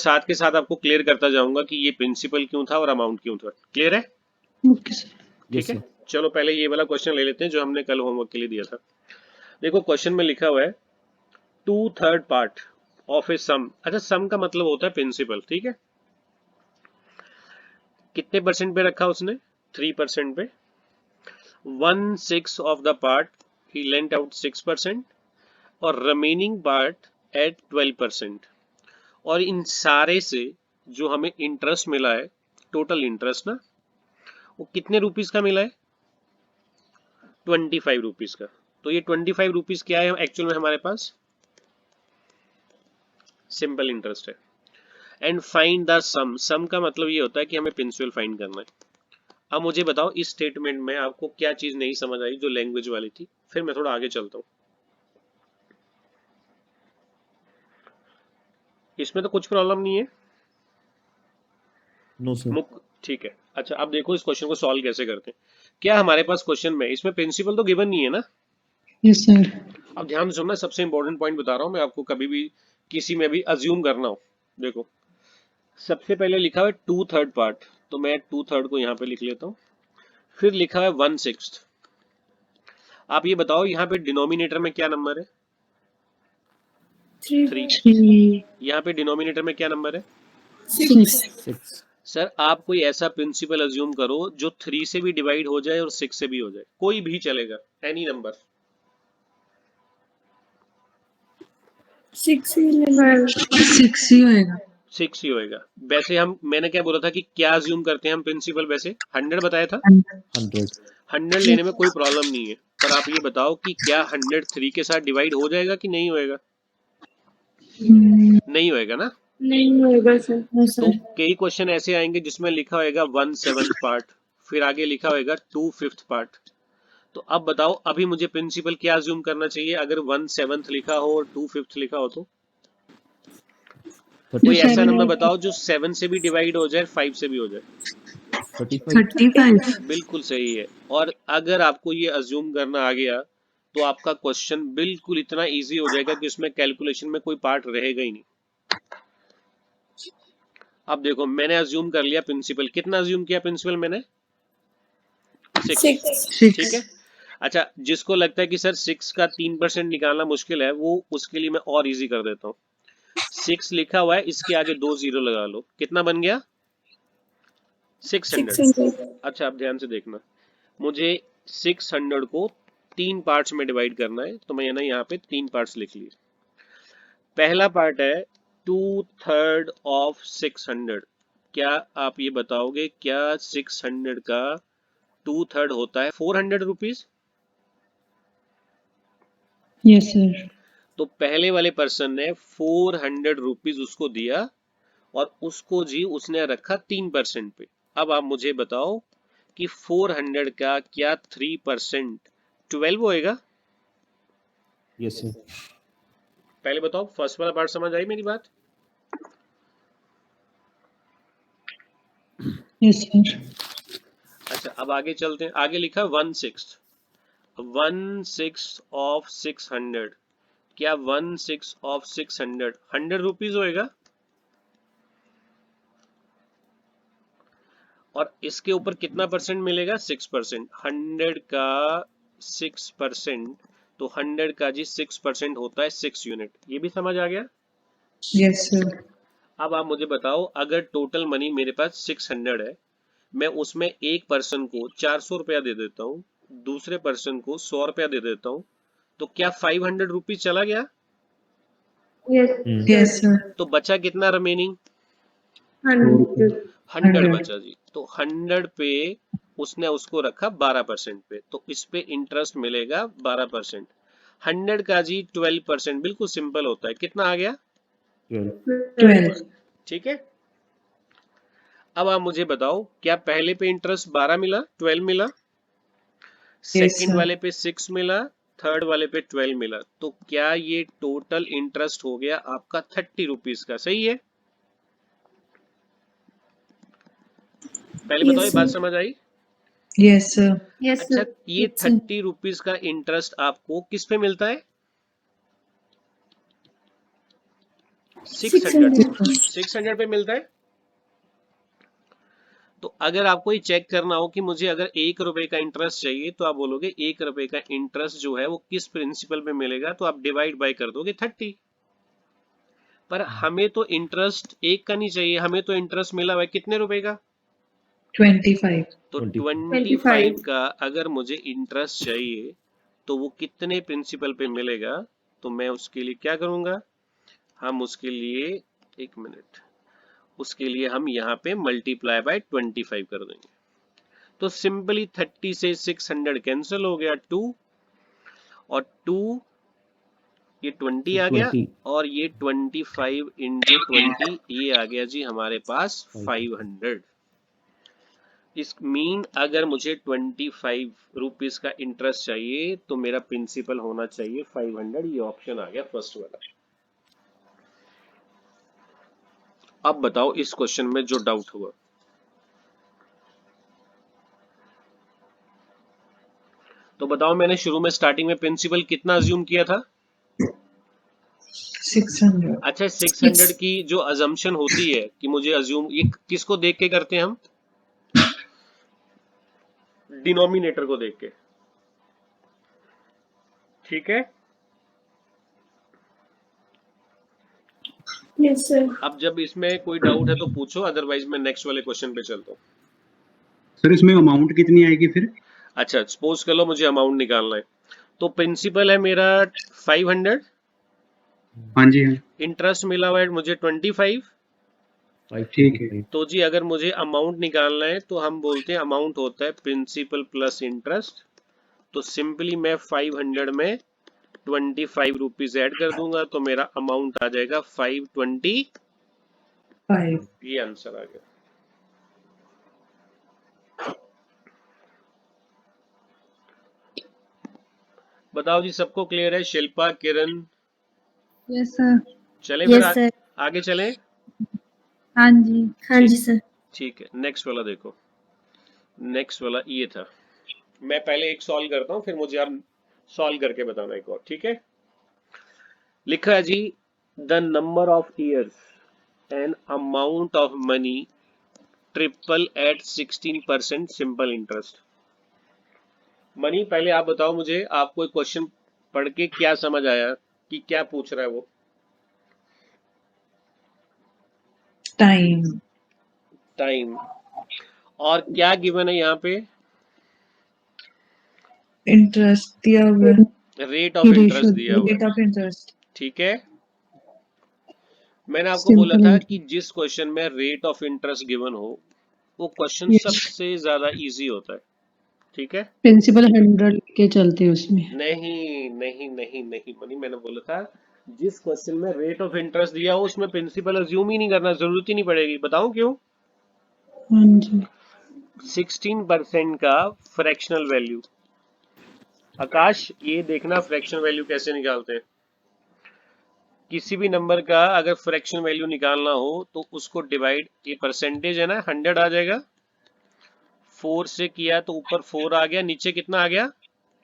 साथ के साथ आपको क्लियर करता जाऊंगा कि ये प्रिंसिपल क्यों था और अमाउंट क्यों था। क्लियर है? Okay sir. ठीक है, चलो पहले ये वाला क्वेश्चन ले लेते हैं जो हमने कल होमवर्क के लिए दिया था। देखो क्वेश्चन में लिखा हुआ है 2/3 पार्ट ऑफ ए सम। अच्छा, सम का मतलब होता है प्रिंसिपल, ठीक है। कितने परसेंट पे रखा उसने? 3% पे। 1/6 of the part he lent out 6% और रिमेनिंग पार्ट एट 12%। और इन सारे से जो हमें इंटरेस्ट मिला है, टोटल इंटरेस्ट ना, वो कितने रुपीस का मिला है? 25 रुपीस का। तो ये 25 रुपीस क्या है एक्चुअल में हमारे पास? सिंपल इंटरेस्ट है। एंड फाइंड द सम। सम का मतलब ये होता है कि हमें प्रिंसिपल फाइंड करना है। अब मुझे बताओ इस स्टेटमेंट में आपको क्या चीज नहीं समझ आई जो लैंग्वेज वाली थी, फिर मैं थोड़ा आगे चलता हूँ। इसमें तो कुछ प्रॉब्लम नहीं है? No sir. ठीक है। अच्छा, अब देखो इस क्वेश्चन को सॉल्व कैसे करते हैं। क्या हमारे पास क्वेश्चन में इसमें प्रिंसिपल तो गिवन नहीं है ना? Yes sir. अब ध्यान से सुनना, सबसे इंपॉर्टेंट पॉइंट बता रहा हूं मैं आपको, कभी भी किसी में भी अज्यूम करना हो। देखो सबसे पहले लिखा हुआ है 2/3 पार्ट, तो मैं 2/3 को यहाँ पे लिख लेता हूँ। फिर लिखा है 1/6। आप ये बताओ यहाँ पे डिनोमिनेटर में क्या नंबर है? 3। यहाँ पे डिनोमिनेटर में क्या नंबर है? 6। सर आप कोई ऐसा प्रिंसिपल अज्यूम करो जो 3 से भी डिवाइड हो जाए और 6 से भी हो जाए, कोई भी चलेगा, एनी नंबर। 6 ही लेना है। 6 ही होएगा। 6 ही होएगा। वैसे हम, मैंने क्या बोला था कि क्या अज्यूम करते हैं हम प्रिंसिपल? वैसे 100 बताया था। 100। 100 लेने में कोई प्रॉब्लम नहीं है, पर आप ये बताओ कि क्या 100 3 के साथ डिवाइड हो जाएगा कि नहीं होएगा? नहीं होएगा ना? नहीं होगा सर। तो कई क्वेश्चन ऐसे आएंगे जिसमें लिखा होएगा 1/7 पार्ट, फिर आगे लिखा होएगा 2/5 पार्ट। तो अब बताओ अभी मुझे प्रिंसिपल क्या अज्यूम करना चाहिए अगर 1/7 लिखा हो और 2/5 लिखा हो? तो कोई ऐसा नंबर बताओ जो 7 से भी डिवाइड हो जाए, 5 से भी हो जाए। 35। बिल्कुल सही है। और अगर आपको ये अज्यूम करना आ गया तो आपका क्वेश्चन बिल्कुल इतना इजी हो जाएगा कि उसमें कैलकुलेशन में कोई पार्ट रहेगा ही नहीं। अब देखो मैंने अज्यूम कर लिया प्रिंसिपल। कितना अज्यूम किया प्रिंसिपल मैंने? 6। ठीक है। अच्छा, जिसको लगता है कि सर 6 का 3% निकालना मुश्किल है, वो उसके लिए मैं और इजी कर देता हूँ। 6 लिखा हुआ है, इसके आगे 2 जीरो लगा लो, कितना बन गया? 600। अच्छा अब ध्यान से देखना, मुझे 600 को 3 पार्ट्स में डिवाइड करना है, तो मैं ना यहाँ पे 3 पार्ट्स लिख लिए। पहला पार्ट है 2/3 ऑफ 600। क्या आप ये बताओगे क्या 600 का 2/3 होता है 400 रुपीज? Yes sir. तो पहले वाले पर्सन ने 400 रुपीज उसको दिया और उसको जी उसने रखा 3% पे। अब आप मुझे बताओ कि 400 का क्या 3% 12 होएगा? Yes sir. पहले बताओ, फर्स्ट वाला पार्ट समझ आई मेरी बात? Yes sir. अच्छा अब आगे चलते हैं। आगे लिखा 1/6। 1/6 ऑफ 600। क्या 1/6 ऑफ 600 100 रुपीज होएगा? और इसके ऊपर कितना परसेंट मिलेगा? 6%। 100 का 6%, तो 100 का जी 6% होता है 6 यूनिट। ये भी समझ आ गया? Yes sir. अब आप मुझे बताओ अगर टोटल मनी मेरे पास 600 है, मैं उसमें एक पर्सन को 400 रुपया दे देता हूँ, दूसरे पर्सन को 100 रुपया दे देता हूँ, तो क्या 500 रुपीज चला गया? Yes sir. तो बचा कितना रिमेनिंग? 100 बचा जी। तो 100 पे उसने उसको रखा 12% पे, तो इस पे इंटरेस्ट मिलेगा 12%। 100 का जी 12%, बिल्कुल सिंपल होता है। कितना आ गया? 12। ठीक है। अब आप मुझे बताओ क्या पहले पे इंटरेस्ट 12 मिला, 12 मिला, सेकंड वाले पे 6 मिला, थर्ड वाले पे 12 मिला, तो क्या ये टोटल इंटरेस्ट हो गया आपका 30 रुपीज का? सही है? पहले बताओ ये बात समझ आई? Yes sir. अच्छा, ये 30 रुपीज का इंटरेस्ट आपको किस पे मिलता है? 600 600 पे मिलता है। तो अगर आपको ये चेक करना हो कि मुझे अगर 1 रुपए का इंटरेस्ट चाहिए तो आप बोलोगे 1 रुपए का इंटरेस्ट जो है वो किस प्रिंसिपल पे मिलेगा, तो आप डिवाइड बाय कर दोगे 30। पर हमें तो इंटरेस्ट 1 का नहीं चाहिए, हमें तो इंटरेस्ट मिला हुआ है कितने रुपए का, 25. तो 25 25 का अगर मुझे इंटरेस्ट चाहिए तो वो कितने प्रिंसिपल पे मिलेगा, तो मैं उसके लिए क्या करूंगा, हम उसके लिए एक मिनट, उसके लिए हम यहाँ पे मल्टीप्लाई बाय 25 कर देंगे। तो सिंपली 30 से 600 कैंसिल हो गया, 2 और 2 ये 20 आ गया, और ये 25 इंटू 20 ये आ गया जी हमारे पास 500। इस मीन अगर मुझे 25 रुपीस का इंटरेस्ट चाहिए तो मेरा प्रिंसिपल होना चाहिए 500। ये ऑप्शन आ गया फर्स्ट वाला। अब बताओ इस क्वेश्चन में जो डाउट हुआ, तो बताओ मैंने शुरू में स्टार्टिंग में प्रिंसिपल कितना अज्यूम किया था। 600. अच्छा 600 की जो अजम्पशन होती है कि मुझे अज्यूम, ये किसको देख के करते हैं हम, डिनोमिनेटर को देख के, ठीक है। Yes, sir. अब जब इसमें कोई डाउट है तो पूछो, अदरवाइज मैं नेक्स्ट वाले क्वेश्चन पे चलता हूँ। सर इसमें अमाउंट कितनी आएगी फिर? अच्छा सपोज कर लो मुझे अमाउंट निकालना है, तो प्रिंसिपल है मेरा 500, हाँ जी हाँ इंटरेस्ट मिला हुआ है मुझे 25। ठीक है। तो जी अगर मुझे अमाउंट निकालना है तो हम बोलते हैं अमाउंट होता है प्रिंसिपल प्लस इंटरेस्ट। तो सिंपली मैं 500 में 25 रुपीज ऐड कर दूंगा तो मेरा अमाउंट आ जाएगा 525। 5. ये आंसर आ गया। बताओ जी सबको क्लियर है? शिल्पा, किरण, यस सर। चले फिर Yes, sir. आगे चलें। हाँ जी। हाँ जी सर। ठीक है नेक्स्ट वाला देखो, नेक्स्ट वाला ये था। मैं पहले एक सॉल्व करता हूँ फिर मुझे आप सॉल्व करके बताना एक और, ठीक है। लिखा है जी the number of years and amount of money triple at 16% simple interest. Money पहले आप बताओ मुझे, आपको एक क्वेश्चन पढ़ के क्या समझ आया कि क्या पूछ रहा है वो? Time. टाइम, और क्या गिवन है यहाँ पे? Interest दिया हुआ है. रेट ऑफ इंटरेस्ट दिया हुआ है, Rate of interest. ठीक है। मैंने आपको बोला Simple था interest. कि जिस क्वेश्चन में रेट ऑफ इंटरेस्ट गिवन हो वो क्वेश्चन Yes. सबसे ज्यादा इजी होता है, ठीक है। प्रिंसिपल 100 के चलते हैं उसमें। नहीं नहीं नहीं नहीं मनी, मैंने बोला था जिस क्वेश्चन में रेट ऑफ इंटरेस्ट दिया हो उसमें प्रिंसिपल अज्यूम ही नहीं करना, जरूरत ही नहीं पड़ेगी। बताऊं क्यों? हाँ जी। 16% का फ्रैक्शनल वैल्यू। आकाश ये देखना फ्रैक्शनल वैल्यू कैसे निकालते हैं। किसी भी नंबर का अगर फ्रैक्शन वैल्यू निकालना हो तो उसको डिवाइड, ये परसेंटेज है ना, 100 आ जाएगा, 4 से किया तो ऊपर 4 आ गया, नीचे कितना आ गया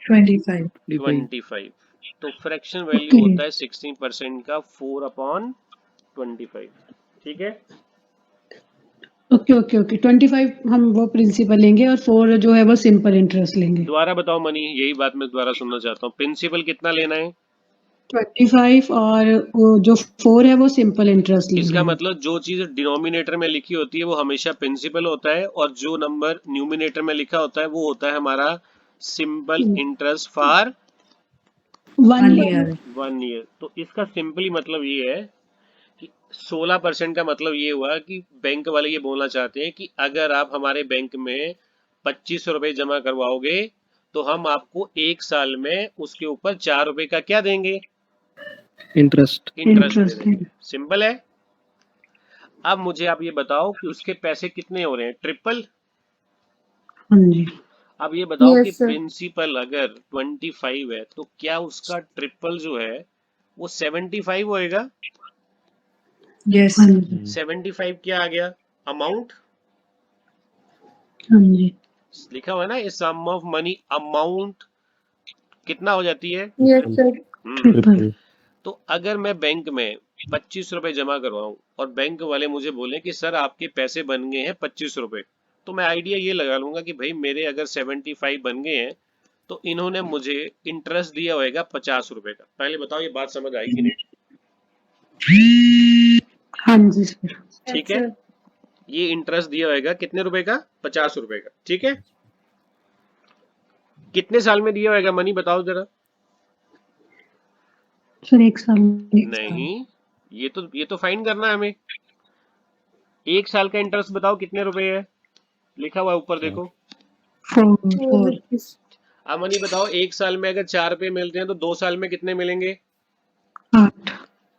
25. 25। तो फ्रैक्शन वैल्यू Okay. होता है 16% का 4/25, ठीक है। ओके ओके ओके 25 हम वो प्रिंसिपल लेंगे और 4 जो है वो सिंपल इंटरेस्ट लेंगे। दोबारा बताओ मनी, यही बात मैं दोबारा सुनना चाहता हूँ। प्रिंसिपल कितना लेना है? 25 और वो जो 4 है वो सिंपल इंटरेस्ट लेंगे। इसका मतलब जो चीज डिनोमिनेटर में लिखी होती है वो हमेशा प्रिंसिपल होता है, और जो नंबर न्यूमिनेटर में लिखा होता है वो होता है हमारा simple interest for 1 1 year. year. 1 year. तो इसका सिंपली मतलब ये है कि 16% का मतलब ये हुआ कि बैंक वाले ये बोलना चाहते हैं कि अगर आप हमारे बैंक में 25 रुपए जमा करवाओगे तो हम आपको 1 साल में उसके ऊपर 4 रुपए का क्या देंगे? इंटरेस्ट दे इंटरेस्ट देंगे। सिंपल है। अब मुझे आप ये बताओ कि उसके पैसे कितने हो रहे हैं? ट्रिपल। हाँ जी। अब ये बताओ Yes, कि sir. प्रिंसिपल अगर 25 है तो क्या उसका ट्रिपल जो है वो 75 होएगा? Yes. हाँ जी। 75 क्या आ गया? अमाउंट हाँ जी। लिखा हुआ है ना, ये सम ऑफ मनी अमाउंट कितना हो जाती है? Yes, sir. हम्म, ट्रिपल। तो अगर मैं बैंक में ₹25 जमा करवाऊं और बैंक वाले मुझे बोले कि सर आपके पैसे बन गए हैं ₹25, तो मैं आइडिया ये लगा लूंगा कि भाई मेरे अगर 75 बन गए हैं तो इन्होंने मुझे इंटरेस्ट दिया होगा ₹50 का। पहले बताओ ये बात समझ आई कि नहीं? हाँ जी सर। ठीक है, ये इंटरेस्ट दिया होगा कितने रुपए का? ₹50 का। ठीक है, कितने साल में दिया होगा मनी बताओ जरा। सर 1 साल। नहीं, ये तो फाइंड करना है हमें। 1 साल का इंटरेस्ट बताओ कितने रुपए है, लिखा हुआ है ऊपर देखो। 4। 4. अब मनी बताओ 1 साल में अगर ₹4 मिलते हैं तो 2 साल में कितने मिलेंगे? 8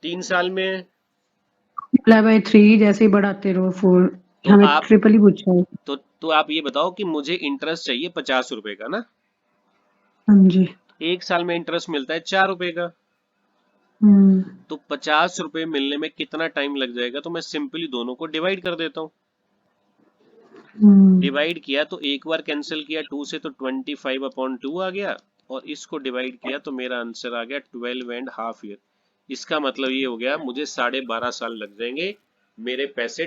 3 साल में? मल्टीप्लाई बाय 3 जैसे ही बढ़ाते रहो 4। तो हमें आप ट्रिपल ही पूछा है। तो आप ये बताओ कि मुझे इंटरेस्ट चाहिए ₹50 का ना। हाँ जी। 1 साल में इंटरेस्ट मिलता है ₹4 का, हम्म। तो ₹50 मिलने में कितना टाइम लग जाएगा? तो मैं सिंपली दोनों को डिवाइड कर देता हूँ। डिवाइड किया तो एक बार कैंसिल किया 2 से तो 25/2 आ गया, और इसको डिवाइड किया तो मेरा आंसर आ गया 12.5 ईयर। इसका मतलब ये हो गया मुझे 12.5 साल लग जाएंगे मेरे पैसे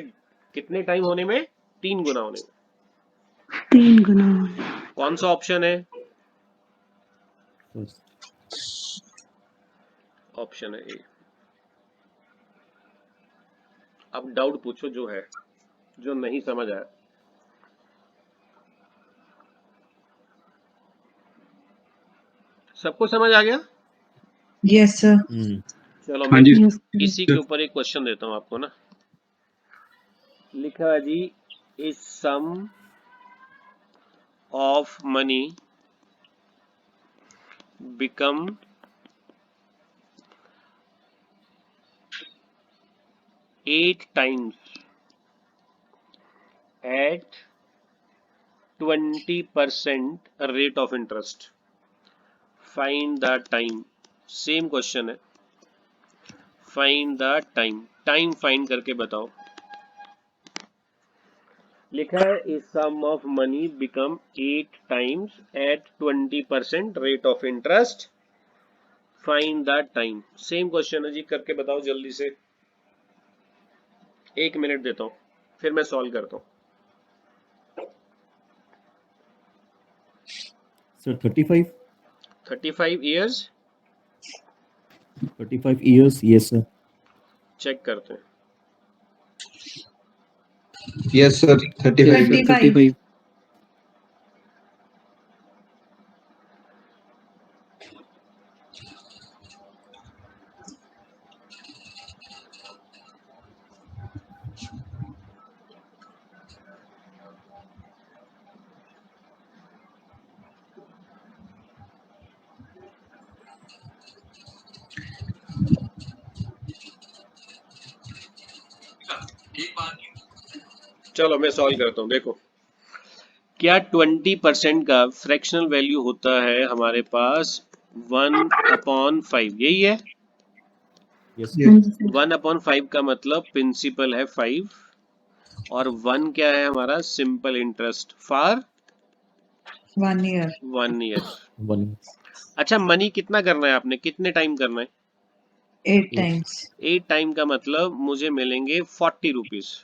कितने टाइम होने में? 3 गुना होने में। 3 गुना। कौन सा ऑप्शन है? ऑप्शन है ए। अब डाउट पूछो जो है, जो नहीं समझ आया। सबको समझ आ गया? Yes, sir. चलो हाँ मैं जी यस इसी के ऊपर एक क्वेश्चन देता हूँ आपको ना। लिखा है जी, is sum of money become 8 times at 20% rate of interest. Find the time. Same question है, find the time. Time find करके बताओ। लिखा है is sum of money become 8 times at 20% rate of interest. Find the time. Same question है जी, करके बताओ जल्दी से। 1 मिनट देता हूँ, फिर मैं सॉल्व करता हूँ। Sir, 35? 35 years 35 years, yes, sir. Check करते हैं। Yes sir 35 25. चलो मैं सॉल्व करता हूँ। देखो, क्या 20% का फ्रैक्शनल वैल्यू होता है हमारे पास 1/5, यही है। Yes, Yes. 1/5 का मतलब प्रिंसिपल है 5, और 1 क्या है हमारा? Simple interest for 1 year. 1 year. 1. अच्छा, मनी कितना करना है आपने, कितने टाइम करना है? 8 Yes. times. 8 टाइम का मतलब मुझे मिलेंगे 40 रुपीज।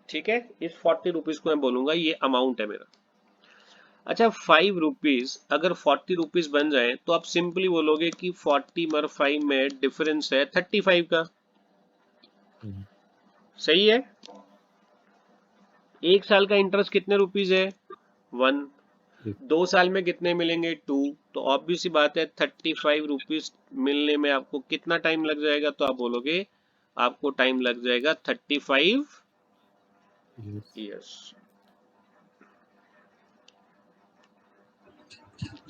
ठीक है, इस 40 रुपीज को मैं बोलूंगा ये अमाउंट है मेरा। अच्छा, 5 रुपीज अगर 40 रुपीज बन जाए तो आप सिंपली बोलोगे कि 40 मर 5 में डिफरेंस है 35 का। Mhm. सही है। 1 साल का इंटरेस्ट कितने रुपीज है? 1। Yes. 2 साल में कितने मिलेंगे? 2। तो ऑब्वियस सी बात है 35 रुपीज मिलने में आपको कितना टाइम लग जाएगा? तो आप बोलोगे आपको टाइम लग जाएगा 35 Yes. ईयर्स।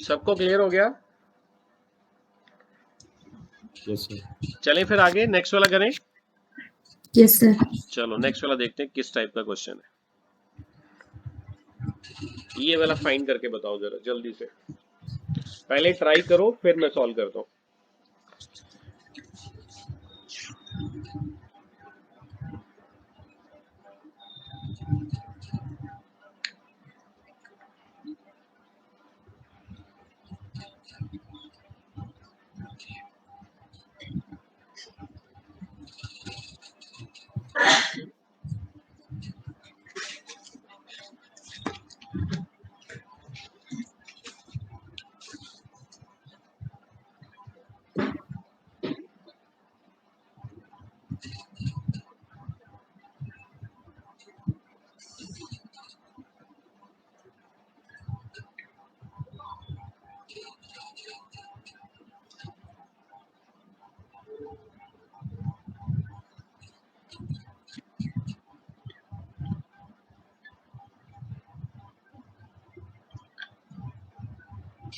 सबको क्लियर हो गया? Yes, sir. चलें फिर आगे नेक्स्ट वाला करें। Yes, sir. चलो नेक्स्ट वाला देखते हैं किस टाइप का क्वेश्चन है। ये वाला फाइंड करके बताओ जरा जल्दी से। पहले ट्राई करो फिर मैं सॉल्व करता हूँ।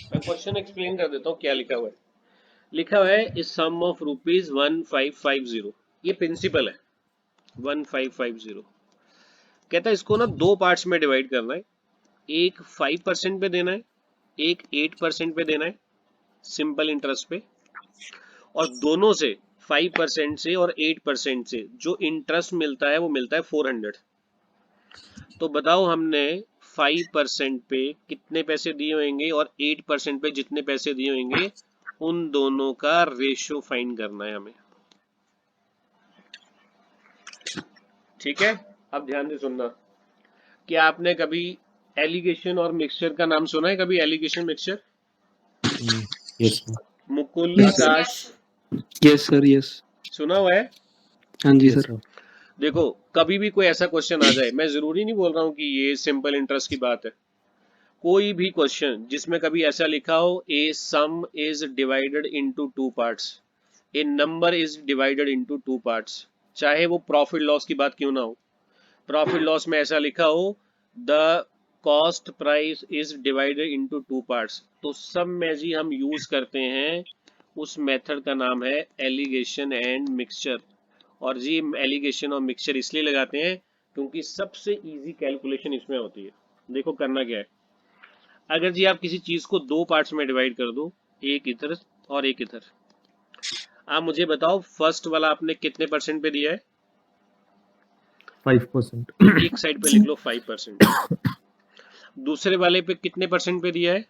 मैं क्वेश्चन एक्सप्लेन कर देता हूँ क्या लिखा हुआ है। लिखा हुआ है इस सम ऑफ रुपीज 1550, ये प्रिंसिपल है 1550। कहता है इसको ना दो पार्ट्स में डिवाइड करना है, एक 5% पे देना है, एक 8% पे देना है सिंपल इंटरेस्ट पे, और दोनों से 5% से और 8% से जो इंटरेस्ट मिलता है वो मिलता है 400। तो बताओ हमने 5% पे कितने पैसे दिए होंगे और 8% पे जितने पैसे दिए होंगे, उन दोनों का रेशियो फाइंड करना है हमें। ठीक है, अब ध्यान से सुनना। क्या आपने कभी एलिगेशन और मिक्सचर का नाम सुना है? कभी alligation mixture? Yes, sir. Mukul, Yes, sir. Akash, yes sir yes. सुना हुआ है? हाँ जी Yes, सर। sir. देखो, कभी भी कोई ऐसा क्वेश्चन आ जाए, मैं जरूरी नहीं बोल रहा हूँ कि ये सिंपल इंटरेस्ट की बात है, कोई भी क्वेश्चन जिसमें कभी ऐसा लिखा हो a sum is divided into two parts, a number is divided into two parts, चाहे वो प्रॉफिट लॉस की बात क्यों ना हो, प्रॉफिट लॉस में ऐसा लिखा हो the cost price is divided into two parts, तो सब में जी हम यूज करते हैं उस मेथड का नाम है एलिगेशन एंड मिक्सचर। और जी एलिगेशन और मिक्सचर इसलिए लगाते हैं क्योंकि सबसे इजी कैलकुलेशन इसमें होती है। देखो करना क्या है, अगर जी आप किसी चीज को दो पार्ट्स में डिवाइड कर दो, एक इधर और एक इधर, आप मुझे बताओ फर्स्ट वाला आपने कितने परसेंट पे दिया है? 5%. एक साइड पे लिख लो 5%। दूसरे वाले पे कितने परसेंट पे दिया है?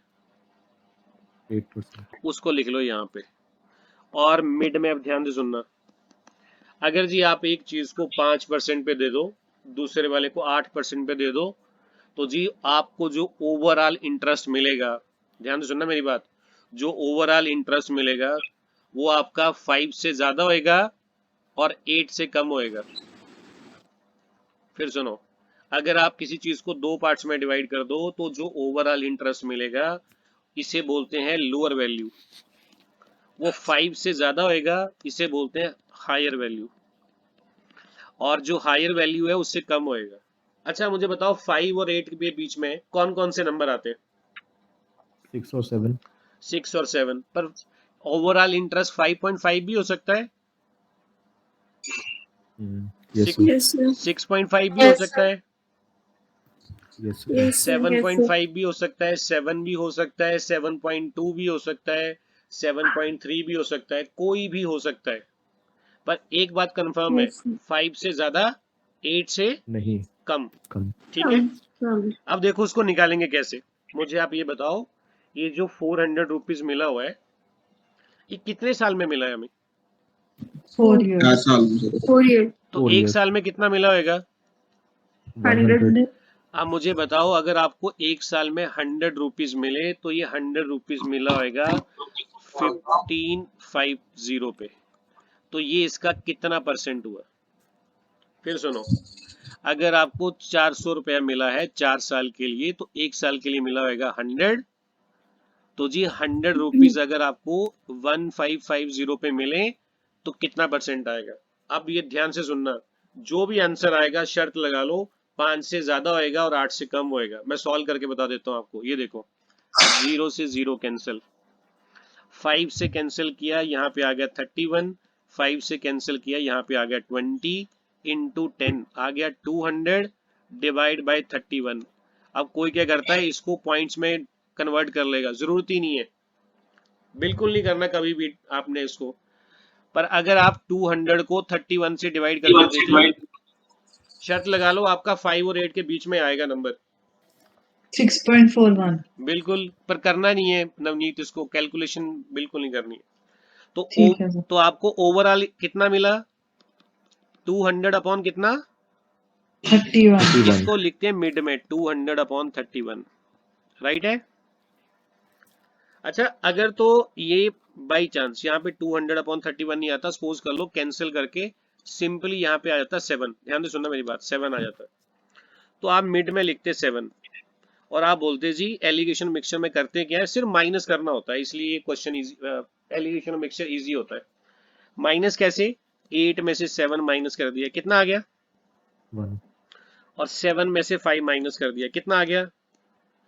8%. उसको लिख लो यहाँ पे। और मिड में अब ध्यान से सुनना, अगर जी आप एक चीज को 5% पे दे दो, दूसरे वाले को 8% पे दे दो, तो जी आपको जो ओवरऑल इंटरेस्ट मिलेगा, ध्यान से सुनना मेरी बात, जो ओवरऑल इंटरेस्ट मिलेगा वो आपका 5 से ज्यादा होएगा और 8 से कम होएगा। फिर सुनो, अगर आप किसी चीज को दो पार्ट्स में डिवाइड कर दो तो जो ओवरऑल इंटरेस्ट मिलेगा इसे बोलते हैं लोअर वैल्यू, वो 5 से ज्यादा होएगा, इसे बोलते हैं हायर वैल्यू, और जो हायर वैल्यू है उससे कम होएगा। अच्छा मुझे बताओ 5 और 8 के बीच में कौन कौन से नंबर आते हैं? 6 or 7. 6 और 7, पर ओवरऑल इंटरेस्ट 5.5 भी हो सकता है, Yes, sir. Yes, sir. 6.5 भी हो Yes, सकता है, Yes, sir. Yes, sir. Yes, sir. 7.5 भी हो सकता है, 7 भी हो सकता है, 7.2 भी हो सकता है, 7.3 भी हो सकता है, कोई भी हो सकता है, पर एक बात कंफर्म है, Yes, sir. 5 से ज्यादा, 8 से नहीं कम। कम. ठीक है, Come. अब देखो उसको निकालेंगे कैसे। मुझे आप ये बताओ, ये जो 400 रुपीज मिला हुआ है ये कितने साल में मिला है हमें? 4 years. 4 साल में सर। 4 years. तो 4 एक years. साल में कितना मिला होगा? 100. आप मुझे बताओ, अगर आपको एक साल में 100 रुपीज मिले तो ये 100 रुपीज मिला होगा 1550 पे, तो ये इसका कितना परसेंट हुआ? फिर सुनो, अगर आपको 400 रुपया मिला है 4 साल के लिए, तो एक साल के लिए मिला होगा 100, तो जी 100 रुपीज अगर आपको 1550 पे मिले तो कितना परसेंट आएगा? अब ये ध्यान से सुनना, जो भी आंसर आएगा शर्त लगा लो 5 से ज्यादा होएगा और 8 से कम होएगा। मैं सॉल्व करके बता देता हूँ आपको, ये देखो 0 से 0 कैंसिल, 5 से कैंसिल किया यहाँ पे आ गया 31, 5 से कैंसिल किया यहाँ पे आ गया 20 इंटू 10 आ गया 200 डिवाइड बाय 31। अब कोई क्या करता है इसको पॉइंट्स में कन्वर्ट कर लेगा, जरूरत ही नहीं है, बिल्कुल नहीं करना कभी भी आपने इसको, पर अगर आप 200 को 31 से डिवाइड करके देख लो, शर्त लगा लो आपका 5 और 8 के बीच में आएगा नंबर, 6.41. बिल्कुल, पर करना नहीं है नवनीत, इसको कैलकुलेशन बिल्कुल नहीं करनी है। तो ठीक है सर. तो आपको ओवरऑल कितना मिला? 200 अपॉन कितना? 31. 31. इसको लिखते हैं मिड में 200 अपॉन 31, राइट है। अच्छा अगर तो ये बाई चांस यहाँ पे 200 अपॉन 31 नहीं आता, सपोज कर लो कैंसिल करके सिंपली यहाँ पे आ जाता 7, ध्यान से सुनना मेरी बात, 7 आ जाता, तो आप मिड में लिखते 7 और आप बोलते जी एलिगेशन मिक्सचर में करते क्या है, सिर्फ माइनस करना होता है, इसलिए ये क्वेश्चन एलिगेशन मिक्सचर इजी होता है। माइनस कैसे? 8 में से 7 माइनस कर दिया, कितना आ गया? 1. और 7 में से 5 माइनस कर दिया, कितना आ गया?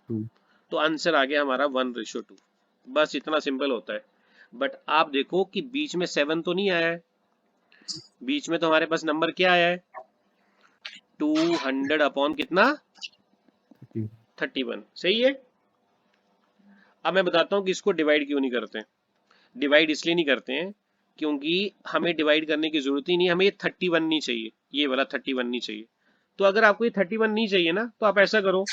2. तो आंसर आ गया हमारा 1:2। बस इतना सिंपल होता है। बट आप देखो कि बीच में 7 तो नहीं आया है, बीच में तो हमारे पास नंबर क्या आया है, 200 अपॉन कितना, 31। सही है। अब मैं बताता हूँ कि इसको डिवाइड क्यों नहीं करते। डिवाइड इसलिए नहीं करते हैं क्योंकि हमें डिवाइड करने की जरूरत ही नहीं, हमें ये 31 नहीं चाहिए, ये वाला 31 नहीं चाहिए। तो अगर आपको ये 31 नहीं चाहिए ना, तो आप ऐसा करो,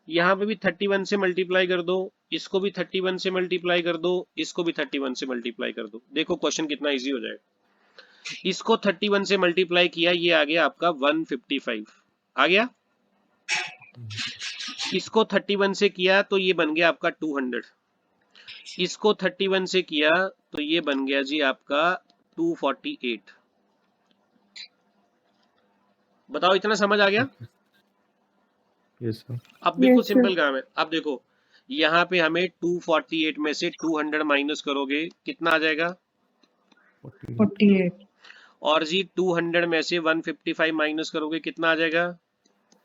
यहाँ पे भी 31 से मल्टीप्लाई कर दो, इसको भी 31 से मल्टीप्लाई कर दो, इसको भी 31 से मल्टीप्लाई कर दो। देखो क्वेश्चन कितना इजी हो जाएगा। इसको 31 से मल्टीप्लाई किया, ये आ गया आपका 155 आ गया। इसको 31 से किया तो ये बन गया आपका 200। इसको 31 से किया तो ये बन गया जी आपका 248। बताओ इतना समझ आ गया। Yes sir. अब बिल्कुल Yes, sir. सिंपल काम है। अब देखो यहाँ पे हमें 248 में से 200 माइनस करोगे कितना आ जाएगा, 48, और जी 200 में से 155 माइनस करोगे कितना आ जाएगा,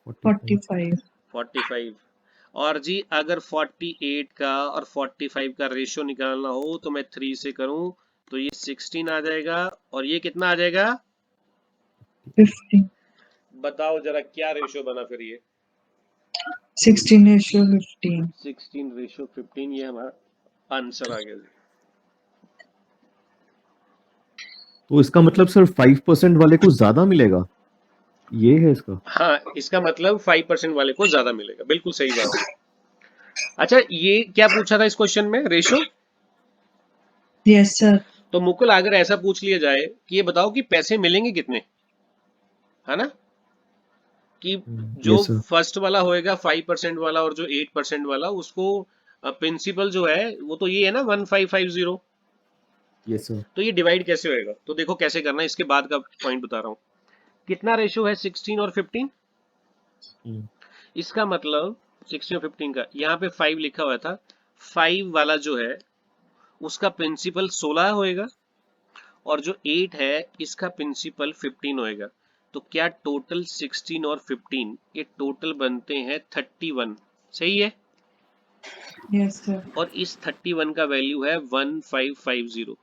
45, 45। और जी अगर 48 का और 45 का रेशियो निकालना हो तो मैं 3 से करूं तो ये 16 आ जाएगा, और ये कितना आ जाएगा, 15, बताओ जरा क्या रेशियो बना फिर ये, 16:15. 16:15। ये हमारा आंसर आ गया जी। तो इसका मतलब सर 5% वाले को ज्यादा मिलेगा, ये है इसका। हाँ, इसका मतलब 5% वाले को ज्यादा मिलेगा, बिल्कुल सही बात है। अच्छा ये क्या पूछा था इस क्वेश्चन में, रेशो। Yes, sir. तो मुकुल अगर ऐसा पूछ लिया जाए कि ये बताओ कि पैसे मिलेंगे कितने, है ना, कि जो यस सर। फर्स्ट वाला होएगा 5% वाला और जो 8% वाला, उसको प्रिंसिपल जो है वो तो ये है ना 1550। Yes sir. तो ये डिवाइड कैसे होएगा, तो देखो कैसे करना है, इसके बाद का पॉइंट बता रहा हूँ। कितना रेशियो है 16 और 15, इसका मतलब 16 और 15 का यहाँ पे 5 लिखा हुआ था, 5 वाला जो है उसका प्रिंसिपल 16 होएगा, और जो 8 है इसका प्रिंसिपल 15 होएगा। तो क्या टोटल 16 और 15 ये टोटल बनते हैं 31, सही है। Yes, sir. और इस 31 का वैल्यू है 1550।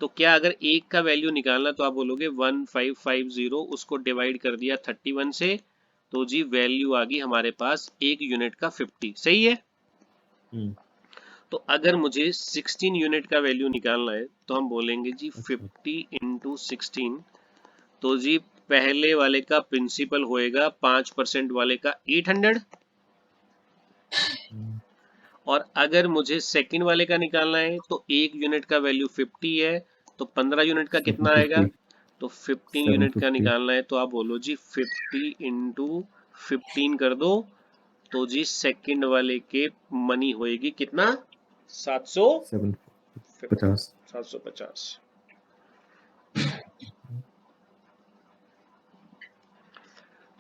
तो क्या अगर एक का वैल्यू निकालना तो आप बोलोगे 1550, उसको डिवाइड कर दिया 31 से, तो जी वैल्यू आ गई हमारे पास एक यूनिट का 50, सही है। तो अगर मुझे 16 यूनिट का वैल्यू निकालना है तो हम बोलेंगे जी 50 इंटू 16, तो जी पहले वाले का प्रिंसिपल होएगा 5% वाले का 800, और अगर मुझे सेकंड वाले का निकालना है तो एक यूनिट का वैल्यू 50 है, तो 15 यूनिट का कितना आएगा, तो 15 यूनिट का 750। निकालना है तो आप बोलो जी 50 इंटू 15 कर दो, तो जी सेकंड वाले के मनी होएगी कितना, 750। 750।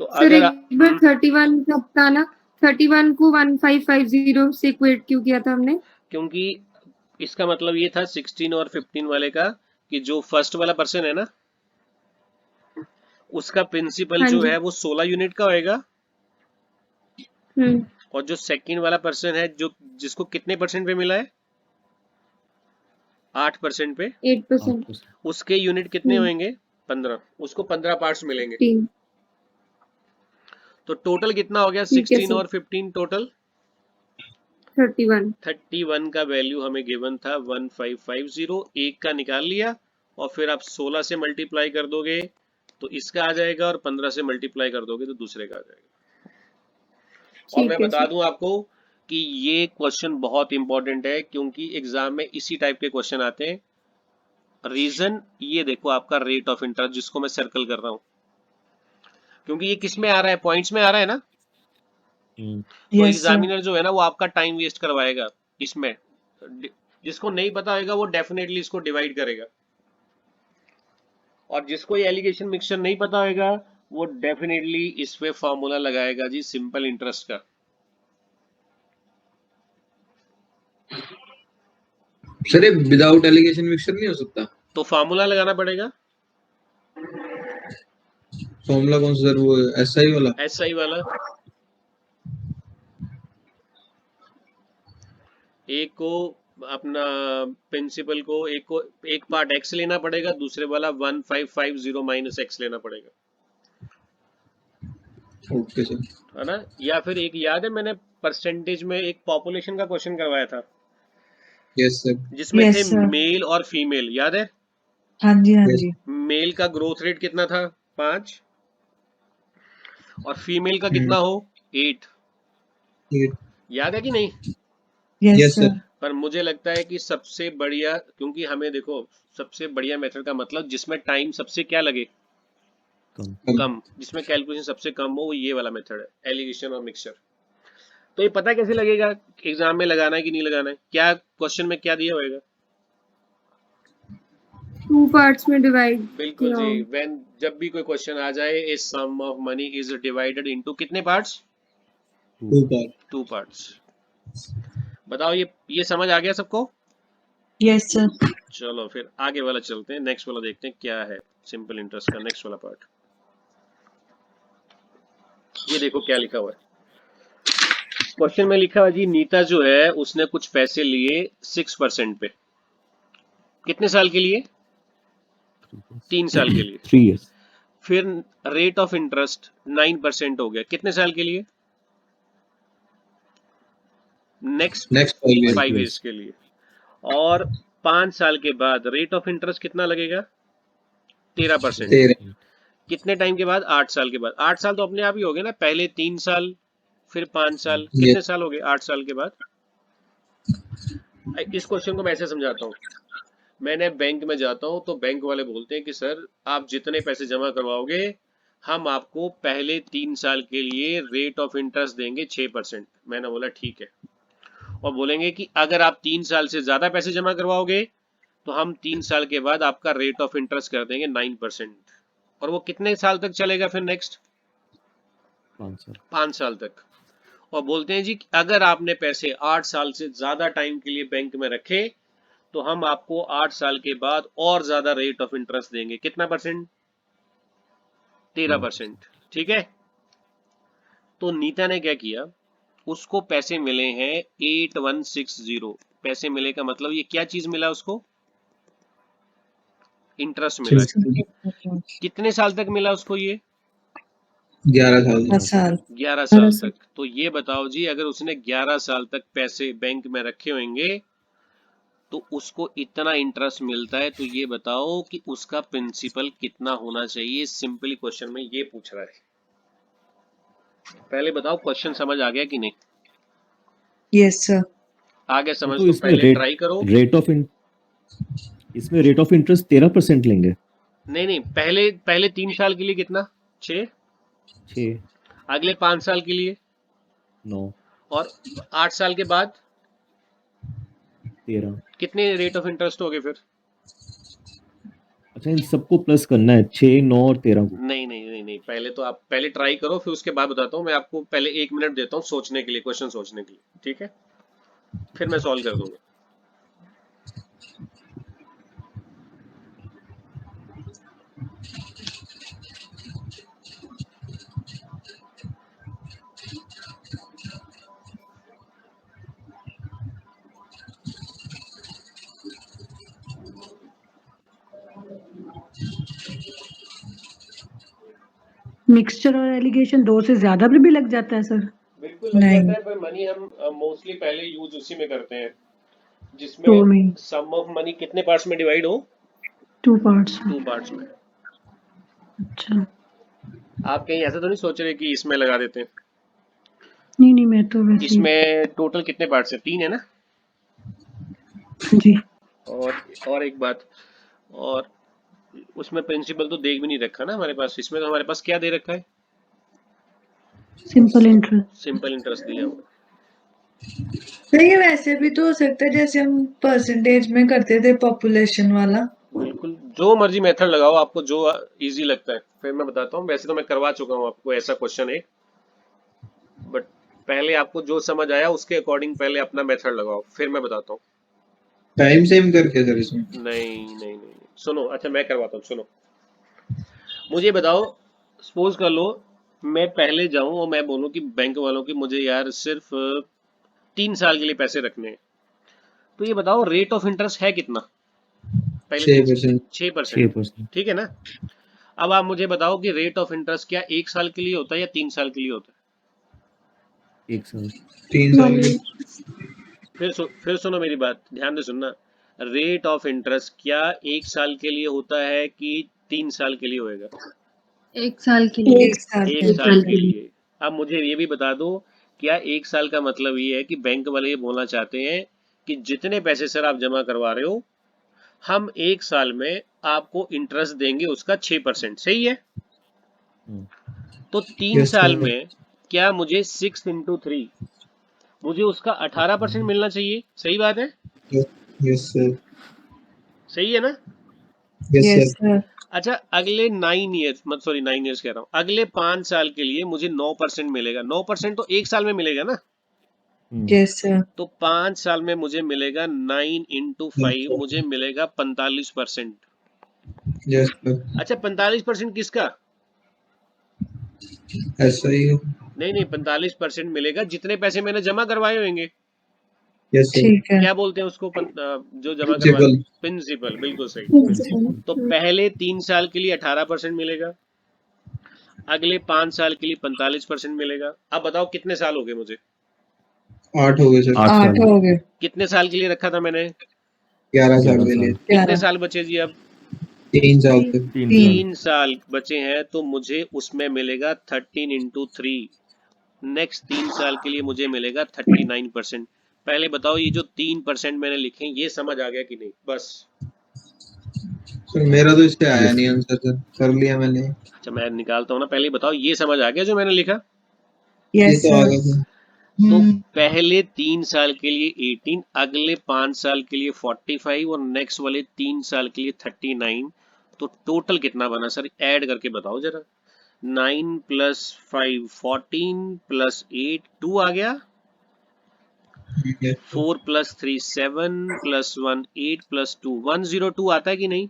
तो सर अगर एक बार 31 का बताना, 31 को 1550 से इक्वेट क्यों किया था हमने? क्योंकि इसका मतलब ये था 16 और 15 वाले का कि जो फर्स्ट वाला पर्सन है ना उसका प्रिंसिपल हाँ जो जी। है वो 16 यूनिट का होएगा, हम्म, और जो सेकंड वाला पर्सन है जो जिसको कितने परसेंट पे मिला है, 8% पे, 8%। उसके यूनिट कितने होंगे, 15, उसको 15 पार्ट्स मिलेंगे। 15। तो टोटल कितना हो गया, ठीक है 16 सर। और 15 टोटल 31। 31 का वैल्यू हमें गिवन था 1550, एक का निकाल लिया, और फिर आप 16 से मल्टीप्लाई कर दोगे तो इसका आ जाएगा, और 15 से मल्टीप्लाई कर दोगे तो दूसरे का आ जाएगा। और मैं ठीक है बता सर। दूं आपको कि ये क्वेश्चन बहुत इंपॉर्टेंट है क्योंकि एग्जाम में इसी टाइप के क्वेश्चन आते हैं। रीजन ये देखो, आपका रेट ऑफ इंटरेस्ट जिसको मैं सर्कल कर रहा हूं, क्योंकि ये किस में आ रहा है, पॉइंट्स में आ रहा है ना, तो Yes, sir. एग्जामिनर जो है ना वो आपका टाइम वेस्ट करवाएगा इसमें। जिसको नहीं पता होगा वो डेफिनेटली इसको डिवाइड करेगा, और जिसको ये एलिगेशन मिक्सचर नहीं पता होगा वो डेफिनेटली इस पे फॉर्मूला लगाएगा जी सिंपल इंटरेस्ट का। सर ये विदाउट एलिगेशन मिक्सचर नहीं हो सकता? तो फॉर्मूला लगाना पड़ेगा, फॉर्मूला कौन सा सर, वो एसआई वाला? SI वाला। एक को अपना प्रिंसिपल को एक पार्ट x लेना पड़ेगा, दूसरे वाला 1550 माइनस x लेना पड़ेगा, ओके सर। है ना। या फिर एक याद है मैंने परसेंटेज में एक पॉपुलेशन का क्वेश्चन करवाया था यस सर। जिसमें Yes, थे sir. मेल और फीमेल, याद है। हाँ जी हाँ Yes. जी। मेल का ग्रोथ रेट कितना था 5 और फीमेल का कितना हो 8, याद है कि नहीं। Yes Yes, sir. sir. पर मुझे लगता है कि सबसे बढ़िया, क्योंकि हमें देखो सबसे बढ़िया मेथड का मतलब जिसमें टाइम सबसे क्या लगे कम। कम, जिसमें कैलकुलेशन सबसे कम हो, वो ये वाला मेथड है, एलिगेशन और मिक्सचर। तो ये पता कैसे लगेगा एग्जाम में लगाना है कि नहीं लगाना है, क्या क्वेश्चन में क्या दिया होगा। 2 पार्ट्स में डिवाइड बिल्कुल किया जी, हो। व्हेन जब भी कोई क्वेश्चन आ जाए, a sum of money is divided into कितने पार्ट्स, 2 part. 2 पार्ट्स। बताओ ये समझ आ गया सबको। Yes sir. चलो फिर आगे वाला चलते हैं, नेक्स्ट वाला देखते हैं क्या है सिंपल इंटरेस्ट का नेक्स्ट वाला पार्ट। ये देखो क्या लिखा हुआ है क्वेश्चन में, लिखा हुआ जी नीता जो है उसने कुछ पैसे लिए 6% पे, कितने साल के लिए, 3 साल के लिए। 3 years. फिर रेट ऑफ इंटरेस्ट 9% हो गया, कितने साल के लिए, नेक्स्ट Next 5 years. 5 years के लिए। और 5 साल के बाद रेट ऑफ इंटरेस्ट कितना लगेगा 13%। 13. कितने टाइम के बाद, 8 साल के बाद। 8 साल तो अपने आप ही हो गए ना, पहले 3 साल फिर 5 साल, कितने Yes. साल हो गए 8 साल के बाद। इस क्वेश्चन को मैं ऐसे समझाता हूँ, मैंने बैंक में जाता हूँ तो बैंक वाले बोलते हैं कि सर आप जितने पैसे जमा करवाओगे हम आपको पहले 3 साल के लिए रेट ऑफ इंटरेस्ट देंगे 6%। मैंने बोला ठीक है, और बोलेंगे कि अगर आप 3 साल से ज्यादा पैसे जमा करवाओगे तो हम 3 साल के बाद आपका रेट ऑफ इंटरेस्ट कर देंगे 9%। और वो कितने साल तक चलेगा फिर नेक्स्ट 5 साल। 5 साल तक। और बोलते हैं जी कि अगर आपने पैसे 8 साल से ज्यादा टाइम के लिए बैंक में रखे तो हम आपको 8 साल के बाद और ज्यादा रेट ऑफ इंटरेस्ट देंगे, कितना परसेंट, 13%। ठीक है। तो नीता ने क्या किया, उसको पैसे मिले हैं 8160, पैसे मिले का मतलब ये क्या चीज मिला उसको, इंटरेस्ट मिला। कितने साल तक मिला उसको ये, 11 साल. 10 साल। 11 साल तक। तो ये बताओ जी अगर उसने 11 साल तक पैसे बैंक में रखे होंगे तो उसको इतना इंटरेस्ट मिलता है, तो ये बताओ कि उसका प्रिंसिपल कितना होना चाहिए। सिंपली क्वेश्चन में ये पूछ रहा है। पहले बताओ क्वेश्चन समझ आ गया कि नहीं, यस सर। आगे समझ तो तो इसमें पहले ट्राई करो। इसमें रेट ऑफ इंटरेस्ट 13% लेंगे। नहीं पहले 3 साल के लिए कितना 6, 6, अगले 5 साल के लिए 9, और 8 साल के बाद 13। कितने रेट ऑफ इंटरेस्ट हो गए फिर। अच्छा इन सबको प्लस करना है 6, 9 और 13 को। नहीं, पहले तो आप पहले ट्राई करो, फिर उसके बाद बताता हूँ। मैं आपको पहले 1 मिनट देता हूँ सोचने के लिए, क्वेश्चन सोचने के लिए, ठीक है, फिर मैं सॉल्व कर दूंगा। मिक्सचर और एलिगेशन 2 से ज्यादा भी लग जाता है सर। बिल्कुल लग नहीं। जाता है, पर मनी हम मोस्टली पहले यूज उसी में करते हैं तो जिसमें में सम ऑफ मनी कितने पार्ट्स में डिवाइड हो, 2 पार्ट्स में। 2 पार्ट्स में। अच्छा आप कहीं ऐसा तो नहीं सोच रहे कि इसमें लगा देते हैं। नहीं मैं तो वैसे ही- इसमें टोटल कितने पार्ट्स हैं, 3 है ना। जी और एक बात, और उसमें प्रिंसिपल तो देख भी नहीं रखा ना हमारे पास। इसमें तो हमारे पास क्या दे रखा है, सिंपल इंटरेस्ट। सिंपल इंटरेस्ट दिया हुआ। तो ये वैसे भी तो हो सकता है जैसे हम परसेंटेज में करते थे पॉपुलेशन वाला। बिल्कुल जो मर्जी मेथड लगाओ, आपको जो इजी लगता है। फिर मैं बताता हूँ, वैसे तो मैं करवा चुका हूँ आपको ऐसा क्वेश्चन एक, बट पहले आपको जो समझ आया उसके अकॉर्डिंग पहले अपना मेथड लगाओ, फिर मैं बताता हूँ। टाइम सेम करके सर इसमें. नहीं, सुनो, अच्छा मैं करवाता हूँ, सुनो। मुझे बताओ, सपोज कर लो मैं पहले जाऊं और मैं बोलूं कि बैंक वालों की मुझे यार सिर्फ 3 साल के लिए पैसे रखने हैं, तो ये बताओ रेट ऑफ इंटरेस्ट है कितना? पहले 6%। 6%। 6%। ठीक है ना? अब आप मुझे बताओ कि रेट ऑफ इंटरेस्ट क्या 1 साल के लिए होता है या 3 साल के लिए होता है? 1 साल। 3 साल के। फिर सुनो मेरी बात, ध्यान से सुनना। रेट ऑफ इंटरेस्ट क्या 1 साल के लिए होता है कि 3 साल के लिए होएगा? 1 साल के लिए। 1 साल 1 के साल के लिए। अब मुझे ये भी बता दो, क्या 1 साल का मतलब ये है कि बैंक वाले ये बोलना चाहते हैं कि जितने पैसे सर आप जमा करवा रहे हो, हम 1 साल में आपको इंटरेस्ट देंगे उसका 6%, सही है? तो 3 Yes, साल sir. में क्या मुझे 6 into 3 मुझे उसका 18% मिलना चाहिए, सही बात है? Yes, sir. सही है ना? Yes, yes sir. सर अच्छा, अगले 9 ईयर्स, मत सॉरी 9 ईयर्स कह रहा हूँ, अगले 5 साल के लिए मुझे 9% मिलेगा। 9% तो 1 साल में मिलेगा ना? यस सर तो 5 साल में मुझे मिलेगा 9 into 5 मुझे मिलेगा 45%। Yes, sir. अच्छा, 45% किसका? ऐसा ही है। नहीं, 45% मिलेगा जितने पैसे मैंने जमा करवाए होंगे। Yes, sir. ठीक है क्या बोलते हैं उसको? जो जमा करवा, Principal. प्रिंसिपल, बिल्कुल सही। तो पहले 3 साल के लिए 18% मिलेगा, अगले 5 साल के लिए 45% मिलेगा। अब बताओ कितने साल हो गए मुझे? 8 हो गए सर। 8 8 साल। हो गए कितने साल के लिए रखा था मैंने? 11 साल 11 के लिए। साल। कितने 11 साल बचे जी अब? 3 साल तक। 3 साल। 3 साल बचे हैं, तो मुझे उसमें मिलेगा 13 into 3। नेक्स्ट 3 साल के लिए मुझे मिलेगा 39%। पहले बताओ ये जो 3% मैंने लिखे हैं, ये समझ आ गया कि नहीं? बस। सर मेरा तो इससे आया Yes. नहीं आंसर सर, कर लिया मैंने। अच्छा, मैं निकालता हूँ ना, पहले बताओ ये समझ आ गया जो मैंने लिखा? ये यस तो आ सर गया सर। तो पहले 3 साल के लिए 18, अगले 5 साल के लिए 45 और नेक्स्ट वाले 3 साल के लिए 39। तो टोटल कितना बना सर? ऐड करके बताओ जरा। 9 + 5 14 + 8 2 आ गया। 4 + 3 7 + 1 8 + 2 102 आता है कि नहीं?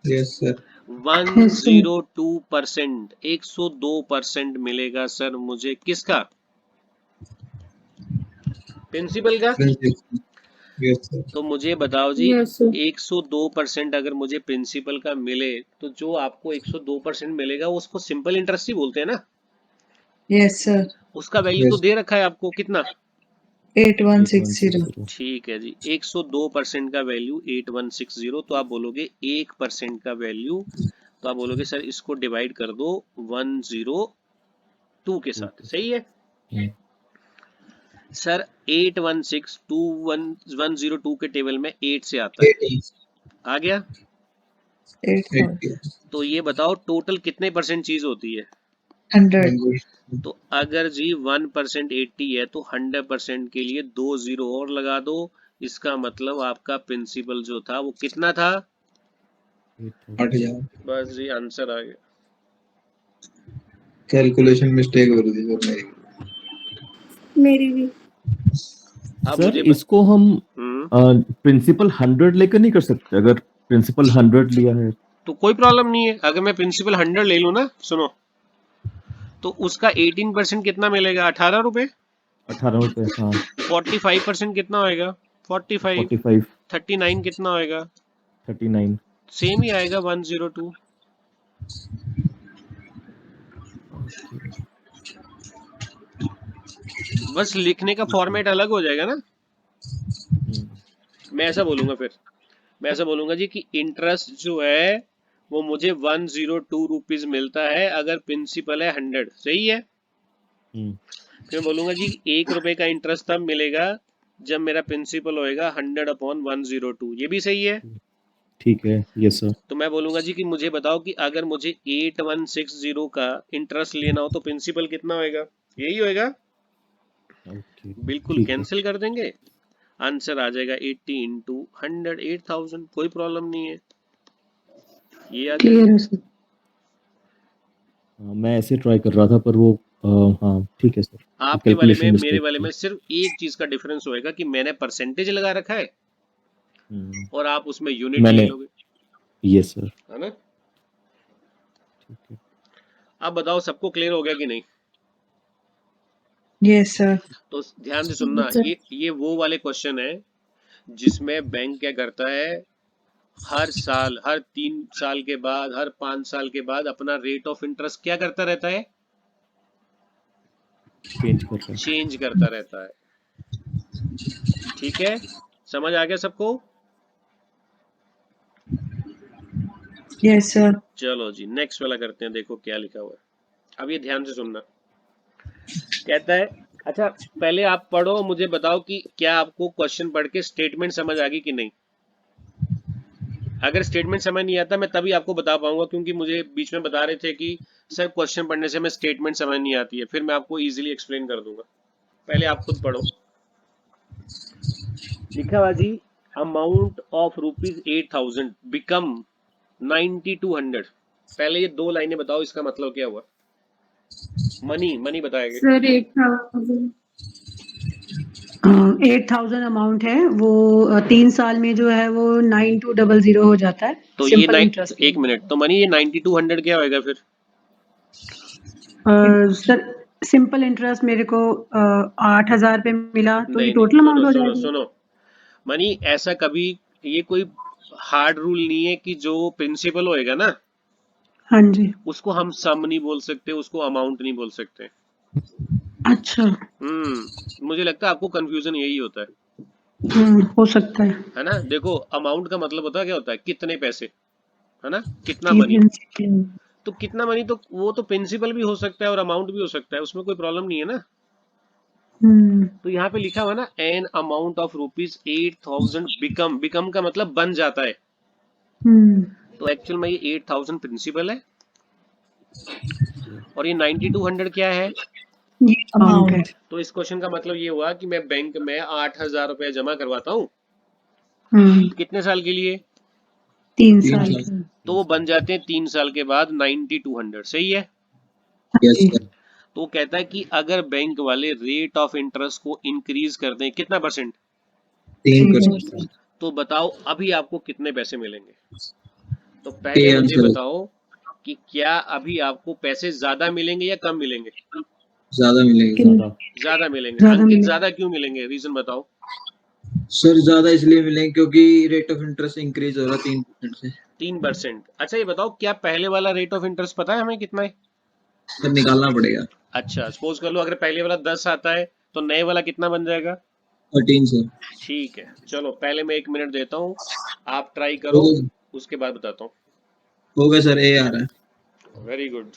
Yes sir. 102%, 102% मिलेगा सर मुझे। किसका? प्रिंसिपल का। Yes sir. तो मुझे बताओ जी, Yes, sir. 102% अगर मुझे प्रिंसिपल का मिले, तो जो आपको 102% मिलेगा उसको सिंपल इंटरेस्ट ही बोलते हैं ना? यस सर उसका वैल्यू तो Yes. दे रखा है आपको, कितना? 8160 ठीक है जी, 102% का वैल्यू 8160। तो आप बोलोगे 1% का वैल्यू, तो आप बोलोगे सर इसको डिवाइड कर दो 102 के साथ, सही है? सर 102 के टेबल में 8 से आता है, 80. आ गया? 80 तो ये बताओ टोटल कितने परसेंट चीज होती है? 100 तो अगर जी 1% 80 है, तो 100% के लिए 2 जीरो और लगा दो। इसका मतलब आपका प्रिंसिपल जो था वो कितना था? 8000. बस जी, आंसर आ गया। कैलकुलेशन मिस्टेक हो रही थी सर मेरी। मेरी भी। अब सर मुझे इसको हम हम्म, प्रिंसिपल 100 लेकर नहीं कर सकते? अगर प्रिंसिपल 100 लिया है तो कोई प्रॉब्लम नहीं है। अगर मैं प्रिंसिपल 100 ले लूँ ना, सुनो, तो उसका 18% कितना मिलेगा? 18 रुपए। 18 रुपए। हाँ 45% कितना होएगा? 45। 45 39 कितना होएगा? 39। सेम ही आएगा 102। बस लिखने का फॉर्मेट अलग हो जाएगा ना। मैं ऐसा बोलूंगा, फिर मैं ऐसा बोलूंगा जी कि इंटरेस्ट जो है वो मुझे 102 रुपीज मिलता है अगर प्रिंसिपल है 100, सही है? फिर मैं बोलूंगा जी 1 रुपए का इंटरेस्ट तब मिलेगा जब मेरा प्रिंसिपल होएगा 100/102। ये भी सही है? ठीक है। Yes sir. तो मैं बोलूंगा जी कि मुझे बताओ कि अगर मुझे 8160 का इंटरेस्ट लेना हो तो प्रिंसिपल कितना होएगा? यही होएगा। ओके बिल्कुल ठीक है। कैंसिल कर देंगे, आंसर आ जाएगा 80 into 100 8000। कोई प्रॉब्लम नहीं है, ये आ गया। क्लियर है सर। मैं ऐसे ट्राई कर रहा था पर वो हाँ ठीक है सर। आपके वाले में कैलकुलेशन मेरे मिस्टेक वाले थी। में सिर्फ एक चीज का डिफरेंस होएगा कि मैंने परसेंटेज लगा रखा है और आप उसमें यूनिट ले मैंने लोगे, यस सर। है ना? ठीक है। अब बताओ सबको क्लियर हो गया कि नहीं? Yes sir. तो ध्यान से सुनना, ये वो वाले क्वेश्चन है जिसमें बैंक क्या करता है, हर साल, हर 3 साल के बाद, हर 5 साल के बाद अपना रेट ऑफ इंटरेस्ट क्या करता रहता है, चेंज कर रहा है। चेंज करता रहता है। ठीक है, समझ आ गया सबको? Yes sir. चलो जी नेक्स्ट वाला करते हैं, देखो क्या लिखा हुआ है। अब ये ध्यान से सुनना, कहता है, अच्छा पहले आप पढ़ो, मुझे बताओ कि क्या आपको क्वेश्चन पढ़ के स्टेटमेंट समझ आ गई कि नहीं। अगर स्टेटमेंट समझ नहीं आता मैं तभी आपको बता पाऊंगा, क्योंकि मुझे बीच में बता रहे थे कि सर क्वेश्चन पढ़ने से हमें स्टेटमेंट समझ नहीं आती है, फिर मैं आपको इजीली एक्सप्लेन कर दूंगा। पहले आप खुद पढ़ो। लिखा हुआ जी, अमाउंट ऑफ ₹8,000 बिकम 9200। पहले ये 2 लाइनें बताओ, इसका मतलब क्या हुआ। मनी बताएंगे। सर 8,000 8,000 अमाउंट है वो 3 साल में जो है वो 9200 हो जाता है तो ये सिंपल इंटरेस्ट। एक मिनट, तो मनी ये 9200 क्या होएगा फिर। सर सिंपल इंटरेस्ट मेरे को 8,000 पे मिला तो ये नहीं टोटल नहीं, अमाउंट सुनो हो सुनो जाएगी। सुनो, मनी ऐसा कभी, ये कोई हार्ड रूल नहीं है कि जो प्रिंसिपल होएगा ना हाँ जी। उसको हम सम नहीं बोल सकते, उसको अमाउंट नहीं बोल सकते। अच्छा। मुझे लगता है आपको कंफ्यूजन यही होता हो सकता है ना। देखो अमाउंट का मतलब होता है क्या होता है, कितने पैसे, है ना, कितना है। मनी। तो कितना मनी, तो वो तो प्रिंसिपल भी हो सकता है और अमाउंट भी हो सकता है, उसमें कोई प्रॉब्लम नहीं है ना। तो यहाँ पे लिखा हुआ ना, एन अमाउंट ऑफ ₹8,000 बिकम का मतलब बन जाता है। तो एक्चुअल में ये 8,000 प्रिंसिपल है और ये 9200 क्या है। ये अमाउंट है। तो इस क्वेश्चन का मतलब ये हुआ कि मैं बैंक में 8,000 रुपया जमा करवाता हूँ कितने साल के लिए, 3 साल। तो वो बन जाते हैं 3 साल के बाद 9200। सही है। Yes sir. तो वो कहता है कि अगर बैंक वाले रेट ऑफ इंटरेस्ट को इंक्रीज कर दें कितना %, 3%। तो बताओ अभी आपको कितने पैसे मिलेंगे। तो पहले मुझे आंसर बताओ कि क्या अभी आपको पैसे ज्यादा मिलेंगे या कम मिलेंगे। ज्यादा मिलेगी। ज्यादा। ज्यादा मिलेंगे। ज्यादा अंकित मिलेंगे। ज्यादा क्यों मिलेंगे, रीजन बताओ। सर ज्यादा इसलिए मिलेंगे क्योंकि रेट ऑफ इंटरेस्ट इंक्रीज हो रहा है 3% से। 3%। अच्छा ये बताओ, क्या पहले वाला रेट ऑफ इंटरेस्ट पता है हमें कितना है। सर निकालना पड़ेगा। अच्छा सपोज कर लो अगर पहले वाला 10 आता है तो नए वाला कितना बन जाएगा। 13 सर। ठीक है, चलो पहले मैं 1 मिनट देता हूँ, आप ट्राई करो, उसके बाद बताता हूँ। हो गया सर, ए आ रहा है। Very good.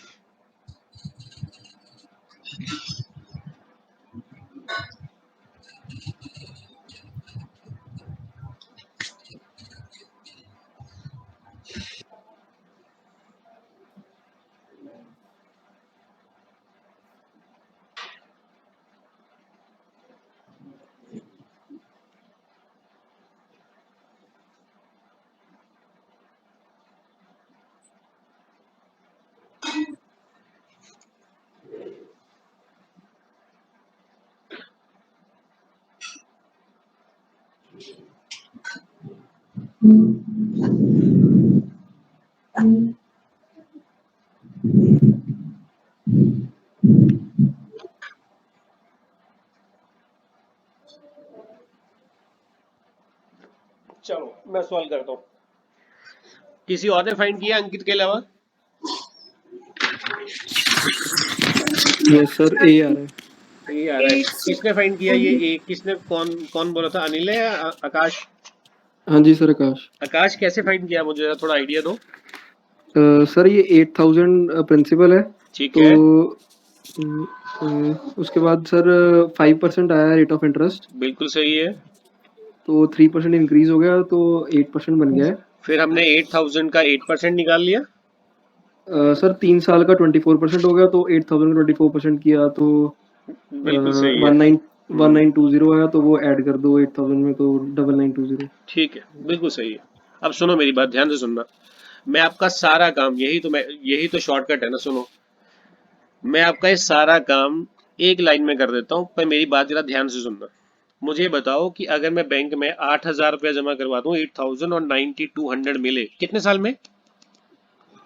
चलो मैं सॉल्व करता हूँ। किसी और ने फाइंड किया अंकित के अलावा। यस सर, ए आ रहा है। ये आ रहा है, किसने फाइंड किया ये ए, किसने, कौन कौन बोला था, अनिल है या आकाश। हाँ जी सर, आकाश। आकाश कैसे फाइंड किया, मुझे थोड़ा आइडिया दो। सर ये 8,000 प्रिंसिपल है। ठीक तो है, उसके बाद सर 5% आया रेट ऑफ इंटरेस्ट, बिल्कुल सही है। तो 3% इंक्रीज हो गया तो 8% बन गया है। फिर हमने 8,000 का 8% निकाल लिया। सर 3 साल का 24% हो गया, तो 8,000 का 24% किया तो बिल्कुल सही है। 1920 आया, तो वो ऐड कर दो 8,000 में तो 9920। ठीक है, बिल्कुल सही है। अब सुनो मेरी बात ध्यान से सुनना, मैं आपका सारा काम, यही तो शॉर्टकट है ना। सुनो, मैं आपका ये सारा काम एक लाइन में कर देता हूँ, पर मेरी बात जरा ध्यान से सुनना। मुझे बताओ कि अगर मैं बैंक में 8,000 रुपया जमा करवा दूं, 8,000 और 9200 मिले कितने साल में।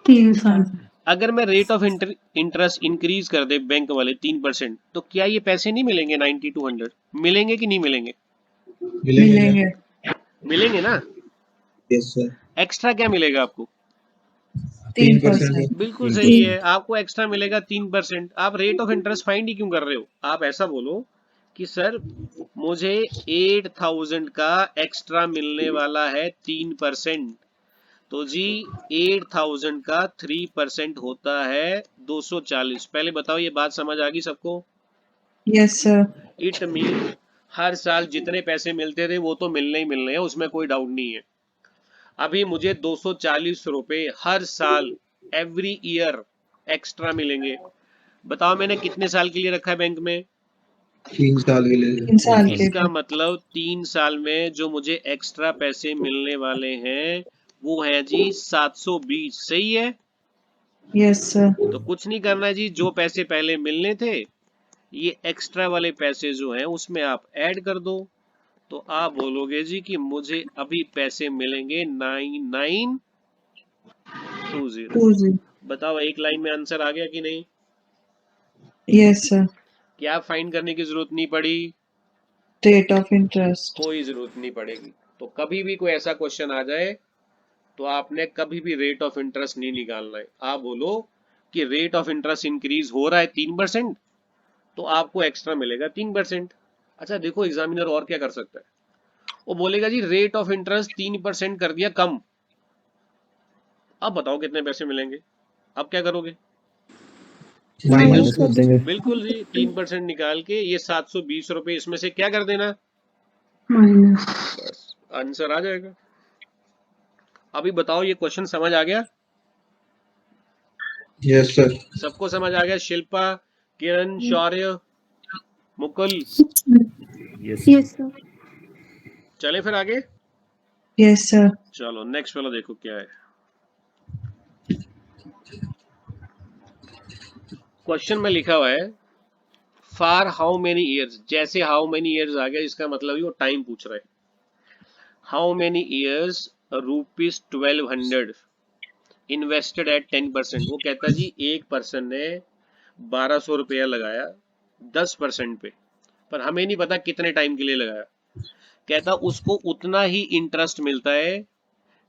3 साल। अगर मैं रेट ऑफ इंटरेस्ट इंक्रीज कर दे बैंक वाले 3%, तो क्या ये पैसे नहीं मिलेंगे 90 to 100? मिलेंगे कि नहीं मिलेंगे? मिलेंगे। मिलेंगे ना? Yes sir. एक्स्ट्रा क्या मिलेगा आपको? 3%। बिल्कुल सही है, आपको एक्स्ट्रा मिलेगा 3%। आप रेट ऑफ इंटरेस्ट फाइंड ही क्यों कर रहे हो? आप ऐसा बोलो कि सर मुझे 8000 का एक्स्ट्रा मिलने वाला है 3%, तो जी 8000 का 3% होता है 240। पहले बताओ ये बात समझ आ गई सबको? Yes sir. इट मीन हर साल जितने पैसे मिलते थे वो तो मिलने ही मिलने हैं, उसमें कोई डाउट नहीं है। अभी मुझे 240 रुपए हर साल एवरी ईयर एक्स्ट्रा मिलेंगे। बताओ मैंने कितने साल के लिए रखा है बैंक में? 3 साल के लिए। 3 साल के इसका लिए। मतलब 3 साल में जो मुझे एक्स्ट्रा पैसे मिलने वाले हैं वो है जी 720। सही है? Yes sir. तो कुछ नहीं करना है जी, जो पैसे पहले मिलने थे ये एक्स्ट्रा वाले पैसे जो हैं उसमें आप ऐड कर दो, तो आप बोलोगे जी कि मुझे अभी पैसे मिलेंगे 9920। 20। बताओ एक लाइन में आंसर आ गया कि नहीं? Yes sir. क्या फाइंड करने की जरूरत नहीं पड़ी? Rate of interest. कोई जरूरत नहीं पड़ेगी। तो कभी भी कोई ऐसा क्वेश्चन आ जाए तो आपने कभी भी रेट ऑफ इंटरेस्ट नहीं निकालना है। आप बोलो कि रेट ऑफ इंटरेस्ट इंक्रीज हो रहा है 3%, तो आपको एक्स्ट्रा मिलेगा 3%। अच्छा देखो एग्जामिनर और क्या कर सकता है, वो बोलेगा जी रेट ऑफ इंटरेस्ट 3% कर दिया कम, अब बताओ कितने पैसे मिलेंगे? अब क्या करोगे? माइनस कर देंगे। बिल्कुल जी, 3% निकाल के ये 720 रुपए इसमें से क्या कर देना, माइनस। बस आंसर आ जाएगा। अभी बताओ ये क्वेश्चन समझ आ गया? Yes sir. सबको समझ आ गया? शिल्पा, किरण, शौर्य, मुकुल, यस यस सर। चले फिर आगे। Yes sir. चलो नेक्स्ट वाला देखो क्या है। क्वेश्चन में लिखा हुआ है फॉर हाउ मेनी ईयर्स। जैसे हाउ मेनी ईयर्स आ गया इसका मतलब ही वो टाइम पूछ रहा है। How many years rupees 1200 invested at 10%। वो कहता है जी एक पर्सन ने 1200 रुपया लगाया 10% पे, पर हमें नहीं पता कितने टाइम के लिए लगाया। कहता उसको उतना ही इंटरेस्ट मिलता है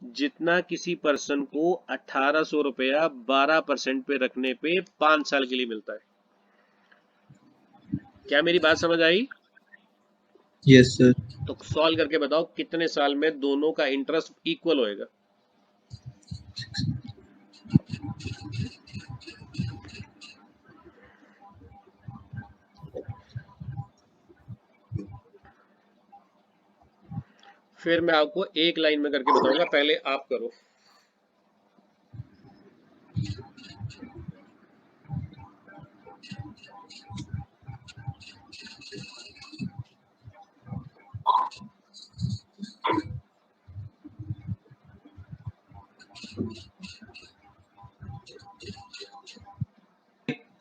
जितना किसी पर्सन को 1800 रुपया 12% पे रखने पे 5 साल के लिए मिलता है। क्या मेरी बात समझ आई? Yes sir. तो सॉल्व करके बताओ कितने साल में दोनों का इंटरेस्ट इक्वल होएगा। फिर मैं आपको एक लाइन में करके बताऊंगा, पहले आप करो।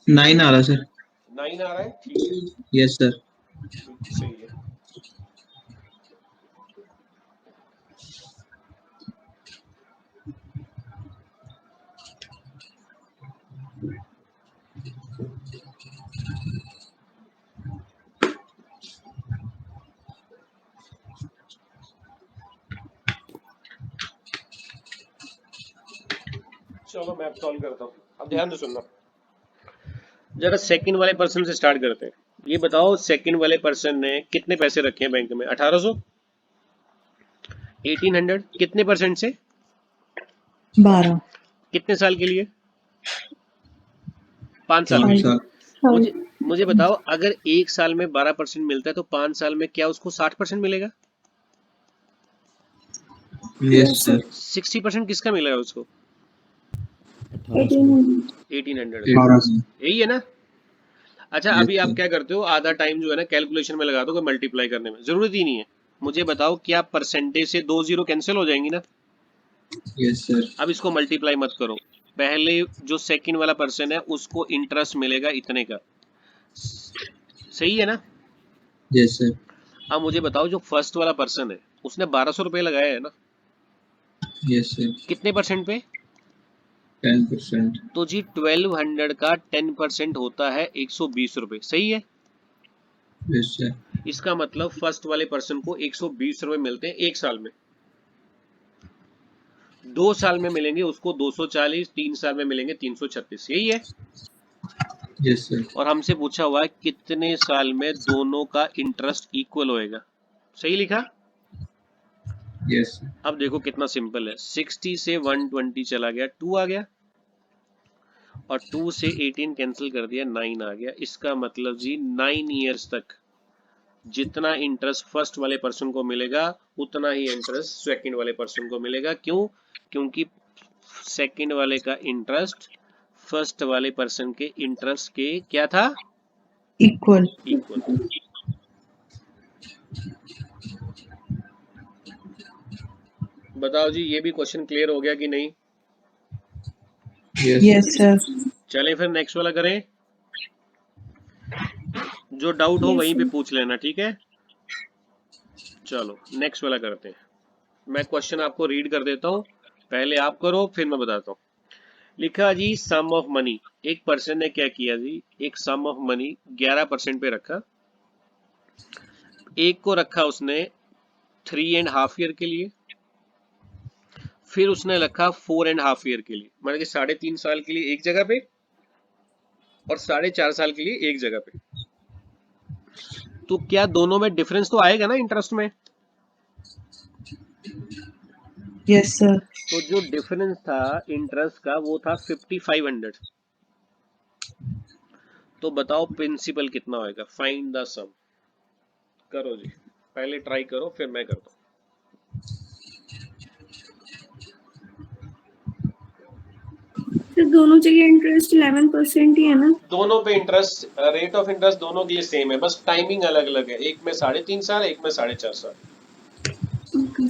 नाइन आ रहा सर। 9 आ रहा है, ठीक है, यस सर। सही है। चलो मैं अब सॉल्व करता हूँ। अब ध्यान से सुनना, जरा सेकंड वाले पर्सन से स्टार्ट करते हैं। ये बताओ सेकंड वाले पर्सन ने कितने पैसे रखे हैं बैंक में? 1800, 1800 कितने परसेंट से? 12। कितने साल के लिए? 5 साल के 5 लिए। साल। मुझे मुझे बताओ अगर एक साल में 12% मिलता है तो 5 साल में क्या उसको 60% मिलेगा? Yes sir. 60% किसका मिलेगा उसको? 1800। 1800। यही है ना? अच्छा अभी आप क्या करते हो, आधा टाइम जो है ना कैलकुलेशन में लगा दो, मल्टीप्लाई करने में जरूरत ही नहीं है। मुझे बताओ क्या परसेंटेज से 2 जीरो कैंसिल हो जाएंगी ना? Yes sir. अब इसको मल्टीप्लाई मत करो, पहले जो सेकंड वाला पर्सन है उसको इंटरेस्ट मिलेगा इतने का, सही है ना? Yes sir. अब मुझे बताओ जो फर्स्ट वाला पर्सन है उसने 1200 रुपये लगाया है ना, यस सर। कितने परसेंट पे? 10%. तो जी 1200 का 10% होता है 120 रुपए, सही है। Yes sir. इसका मतलब फर्स्ट वाले पर्सन को 120 रुपए मिलते हैं एक साल में, 2 साल में मिलेंगे उसको 240, 3 साल में मिलेंगे 336, यही है। Yes sir. और हमसे पूछा हुआ है कितने साल में दोनों का इंटरेस्ट इक्वल होएगा, सही लिखा। Yes sir. अब देखो कितना सिंपल है, 60 से 120 चला गया, 2 आ गया, और 2 से 18 कैंसिल कर दिया, 9 आ गया। इसका मतलब जी 9 इयर्स तक जितना इंटरेस्ट फर्स्ट वाले पर्सन को मिलेगा उतना ही इंटरेस्ट सेकंड वाले पर्सन को मिलेगा। क्यों? क्योंकि सेकंड वाले का इंटरेस्ट फर्स्ट वाले पर्सन के इंटरेस्ट के क्या था, इक्वल। इक्वल। बताओ जी, ये भी क्वेश्चन क्लियर हो गया कि नहीं? Yes. Yes sir. चलें फिर नेक्स्ट वाला करें, जो डाउट हो वहीं पे पूछ लेना, ठीक है। चलो नेक्स्ट वाला करते हैं। मैं क्वेश्चन आपको रीड कर देता हूँ, पहले आप करो फिर मैं बताता हूँ। लिखा जी सम ऑफ मनी, एक पर्सन ने क्या किया जी, एक सम ऑफ मनी 11% पे रखा, एक को रखा उसने 3.5 ईयर के लिए, फिर उसने रखा 4.5 ईयर के लिए, मतलब कि 3.5 साल के लिए एक जगह पे और 4.5 साल के लिए एक जगह पे। तो क्या दोनों में डिफरेंस तो आएगा ना इंटरेस्ट में? Yes sir. तो जो डिफरेंस था इंटरेस्ट का वो था 5500। तो बताओ प्रिंसिपल कितना होएगा, फाइंड द सम। करो जी, पहले ट्राई करो फिर मैं करता हूँ। तो दोनों जगह इंटरेस्ट 11% ही है ना? दोनों पे इंटरेस्ट, रेट ऑफ इंटरेस्ट दोनों के लिए सेम है, बस टाइमिंग अलग अलग है, एक में 3.5 साल, एक में 4.5 साल। ओके।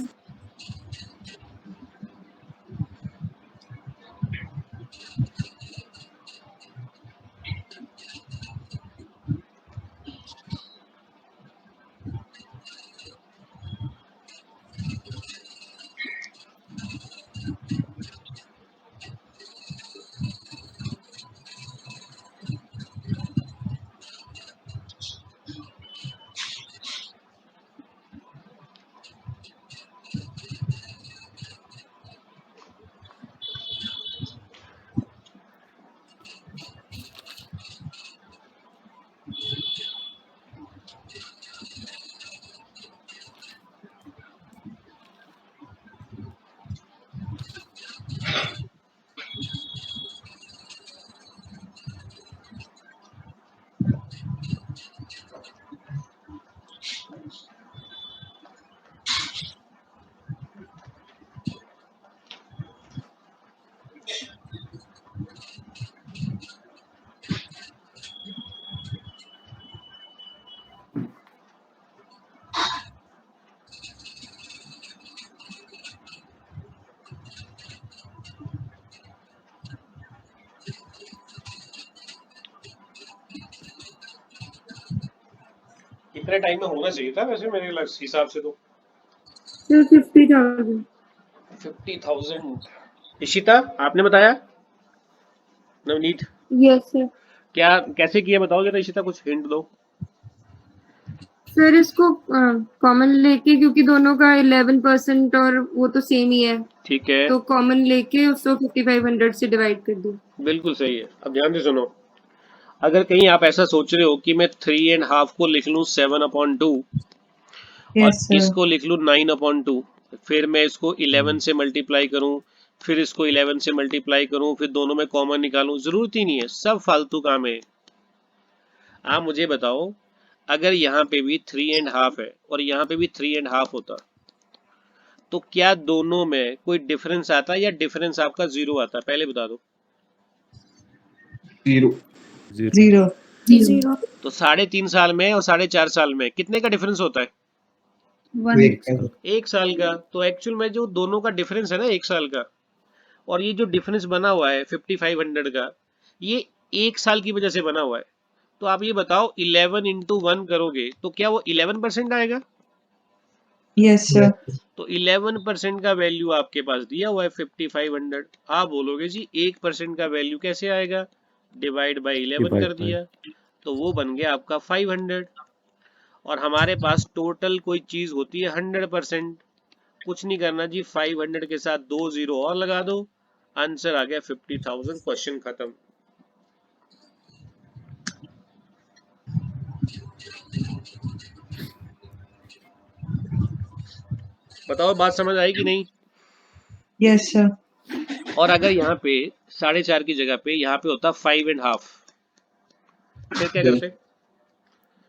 कितने टाइम में होना चाहिए था वैसे मेरे हिसाब से? तो सर 50,000। 50,000। इशिता आपने बताया? Navneet yes sir. क्या कैसे किया बताओ जरा, इशिता कुछ हिंट दो। सर इसको कॉमन लेके, क्योंकि दोनों का 11% और वो तो सेम ही है, ठीक है, तो कॉमन लेके उसको 5500 से डिवाइड कर दो। बिल्कुल सही है। अब ध्यान से सुनो, अगर कहीं आप ऐसा सोच रहे हो कि मैं 3.5 को लिख लूं 7/2 और यस सर। इसको लिख लूं 9/2, फिर मैं इसको 11 से मल्टीप्लाई करूं, फिर इसको 11 से मल्टीप्लाई करूं, फिर दोनों में कॉमन निकालूं, जरूरत ही नहीं है, सब फालतू काम है। आप मुझे बताओ, अगर यहाँ पे भी 3.5 है और यहाँ पे भी 3.5 होता, तो क्या दोनों में कोई डिफरेंस आता या डिफरेंस आपका 0 आता? पहले बता दो। 0. जीरो। जीरो। तो 3.5 साल में और 4.5 साल में कितने का डिफरेंस होता है? 1 1 साल का। तो एक्चुअल में जो दोनों का डिफरेंस है ना 1 साल का, और ये जो डिफरेंस बना हुआ है 5500 का, ये 1 साल की वजह से बना हुआ है। तो आप ये बताओ 11 × 1 करोगे तो क्या वो 11% आएगा? Yes sir. तो तो 11% का वैल्यू आपके पास दिया हुआ है 5500। आप बोलोगे जी 1% का वैल्यू कैसे आएगा, डिवाइड बाय 11 कर दिया, तो वो बन गया आपका 500। और हमारे पास टोटल कोई चीज होती है 100%, कुछ नहीं करना जी, 500 के साथ 2 जीरो और लगा दो, आंसर आ गया 50,000, क्वेश्चन खत्म। बताओ बात समझ आई कि नहीं? Yes sir. और अगर यहाँ पे 4.5 की जगह पे यहाँ पे होता 5.5, फिर क्या करते?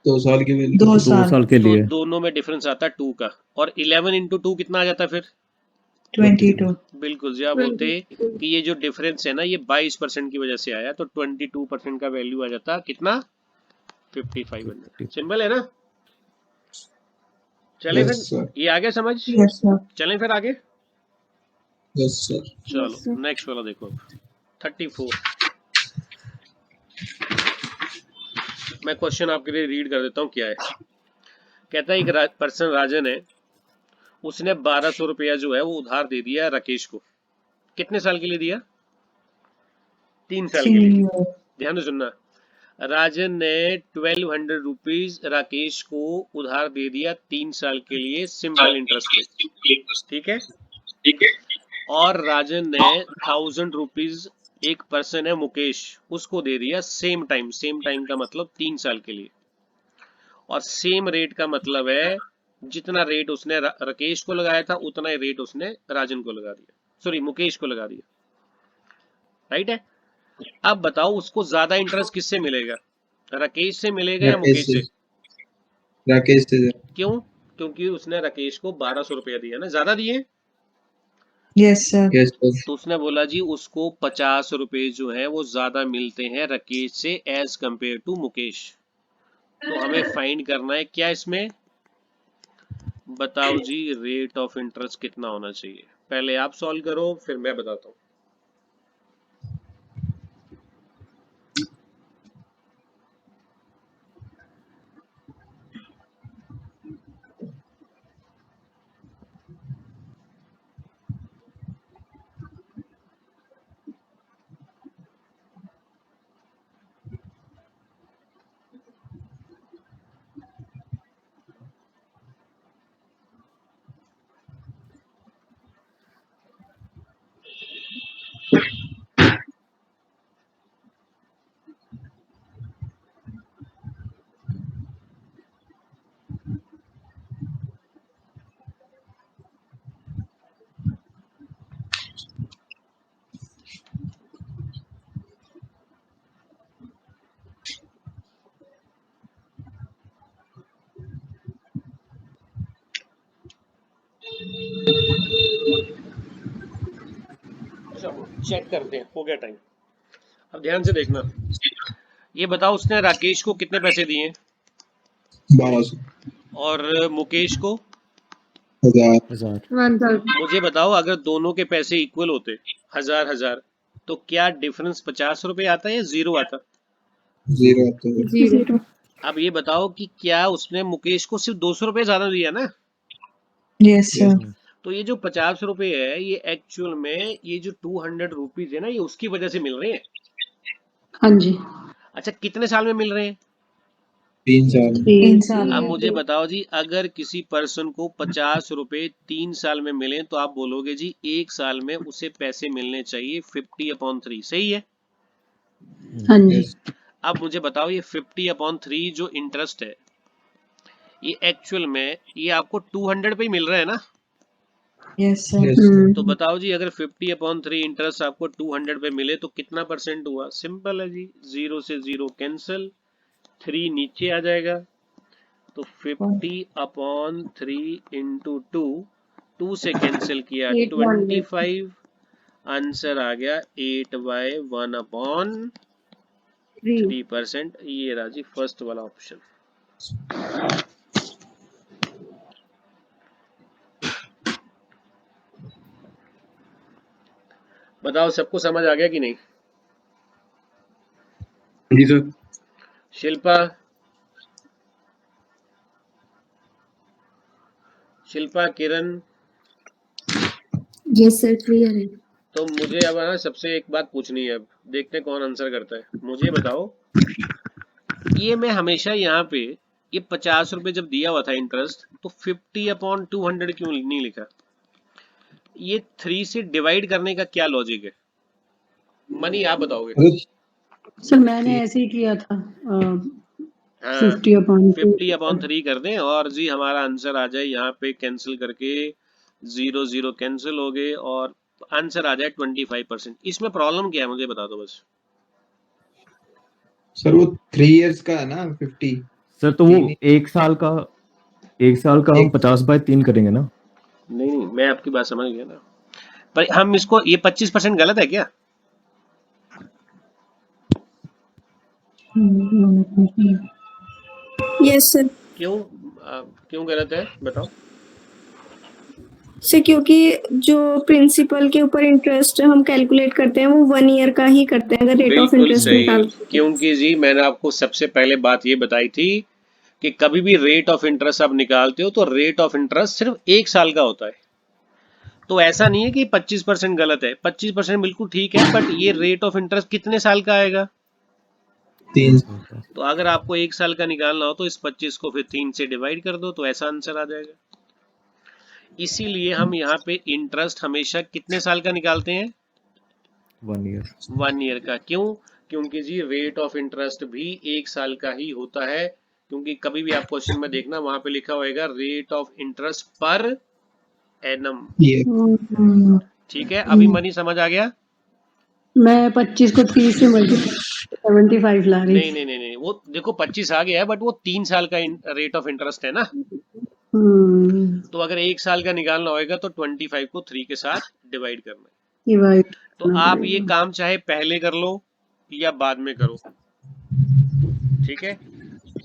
2 साल के लिए 2 2 साल साल के तो लिए दोनों में डिफरेंस आता 2 का, और 11 इंटू 2 कितना आ जाता फिर? 22। बिल्कुल जी, आप बोलते कि ये जो डिफरेंस है ना ये 22% की वजह से आया, तो 22% का वैल्यू आ जाता कितना, 5500। सिंपल है ना? चले यस फिर, सर, ये आ गया समझ? Yes sir. चलें फिर आगे। Yes sir. चलो नेक्स्ट वाला देखो अब, 34। मैं क्वेश्चन आपके लिए रीड कर देता हूँ क्या है। कहता है एक पर्सन राजन है, उसने 1200 रुपया जो है वो उधार दे दिया राकेश को। कितने साल के लिए दिया? 3 साल के लिए। 3 years। ध्यान से सुनना, राजन ने 1200 रुपीज राकेश को उधार दे दिया 3 साल के लिए सिंपल इंटरेस्ट पे, ठीक है? और राजन ने 1000 रुपीज एक पर्सन है मुकेश, उसको दे दिया सेम टाइम। सेम टाइम का मतलब 3 साल के लिए, और सेम रेट का मतलब है जितना रेट उसने राकेश को लगाया था उतना ही रेट उसने राजन को लगा दिया, सॉरी मुकेश को लगा दिया, राइट है? अब बताओ उसको ज्यादा इंटरेस्ट किससे मिलेगा, राकेश से मिलेगा या राकेश मुकेश से। से? राकेश से सर। क्यों? क्योंकि उसने राकेश को 1200 रुपया दिया ना, ज्यादा दिए, यस सर। Yes sir. तो उसने बोला जी उसको 50 रुपए जो है वो ज्यादा मिलते हैं राकेश से एज कंपेयर टू मुकेश। तो हमें फाइंड करना है क्या इसमें, बताओ जी रेट ऑफ इंटरेस्ट कितना होना चाहिए। पहले आप सॉल्व करो फिर मैं बताता हूँ। चलो चेक करते हैं, हो गया टाइम। अब ध्यान से देखना, ये बताओ उसने राकेश को कितने पैसे दिए 1200। और मुकेश को 1000। 1000। मुझे बताओ अगर दोनों के पैसे इक्वल होते 1000 तो क्या डिफरेंस 50 रुपए आता है या जीरो आता? 0 आता है। 0। अब ये बताओ कि क्या उसने मुकेश को सिर्फ 200 रुपए ज्यादा दिया ना? Yes sir. तो ये जो 50 रुपए है ये एक्चुअल में ये जो 200 रुपीज है ना ये उसकी वजह से मिल रहे हैं। हाँ जी। अच्छा कितने साल में मिल रहे हैं? 3 साल। 3 साल। अब मुझे बताओ जी अगर किसी पर्सन को 50 रुपए 3 साल में मिले तो आप बोलोगे जी एक साल में उसे पैसे मिलने चाहिए 50/3, सही है? हाँ जी। अब मुझे बताओ ये 50/3 जो इंटरेस्ट है ये एक्चुअल में ये आपको 200 पे ही मिल रहा है ना? Yes sir. तो बताओ जी अगर 50/3 इंटरेस्ट आपको 200 पे मिले तो कितना परसेंट हुआ? सिंपल है जी, 0 से 0 कैंसिल, 3 नीचे आ जाएगा, तो 50/3 इंटू 2 से कैंसिल किया 800। 25, आंसर आ गया 8/1/3%। ये रहा जी फर्स्ट वाला ऑप्शन। बताओ सबको समझ आ गया कि नहीं? जी सर। शिल्पा, शिल्पा, किरण, यस सर क्लियर है। तो मुझे अब ना सबसे एक बात पूछनी है, अब देखते हैं कौन आंसर करता है। मुझे बताओ, ये मैं हमेशा यहाँ पे ये 50 रुपए जब दिया हुआ था इंटरेस्ट, तो 50/200 क्यों नहीं लिखा? ये 3 से डिवाइड करने का क्या लॉजिक है? मनी आप बताओगे। अरे सर मैंने ऐसे ही किया था हाँ 50/2 50/3 कर दें और जी हमारा आंसर आ जाए यहाँ पे कैंसिल करके, 0 0 कैंसिल हो गए और आंसर आ जाए 25%। इसमें प्रॉब्लम क्या है मुझे बता दो बस। सर वो 3 years का है ना 50। सर तो वो तीन ही- एक साल का हम एक 50/3 करेंगे ना? नहीं नहीं, मैं आपकी बात समझ गया ना, पर हम इसको ये 25% गलत है क्या? Yes sir. क्यों क्यों गलत है बताओ। सर क्योंकि जो प्रिंसिपल के ऊपर इंटरेस्ट हम कैलकुलेट करते हैं वो 1 ईयर का ही करते हैं अगर रेट ऑफ बिल्कुल इंटरेस्ट सही, निकालते हैं। क्योंकि जी मैंने आपको सबसे पहले बात ये बताई थी कि कभी भी रेट ऑफ इंटरेस्ट आप निकालते हो तो रेट ऑफ इंटरेस्ट सिर्फ 1 साल का होता है। तो ऐसा नहीं है कि 25% गलत है, 25% बिल्कुल ठीक है, बट ये रेट ऑफ इंटरेस्ट कितने साल का आएगा? 3। तो अगर आपको 1 साल का निकालना हो तो इस 25 को फिर 3 से डिवाइड कर दो तो ऐसा आंसर आ जाएगा। इसीलिए हम यहाँ पे इंटरेस्ट हमेशा कितने साल का निकालते हैं? 1 ईयर। 1 ईयर का। क्यों? क्योंकि जी रेट ऑफ इंटरेस्ट भी 1 साल का ही होता है, क्योंकि कभी भी आप क्वेश्चन में देखना वहां पे लिखा होगा rate of interest per annum. ये ठीक है, अभी मनी समझ आ गया? मैं 25 को 30 से मल्टीप्लाई 75 ला रही नहीं थी। नहीं नहीं नहीं, वो देखो 25 आ गया है, बट वो 3 साल का रेट ऑफ इंटरेस्ट है ना। तो अगर 1 साल का निकालना होगा तो 25 को 3 के साथ डिवाइड करना है। डिवाइड तो आप ये काम चाहे पहले कर लो या बाद में करो, ठीक है,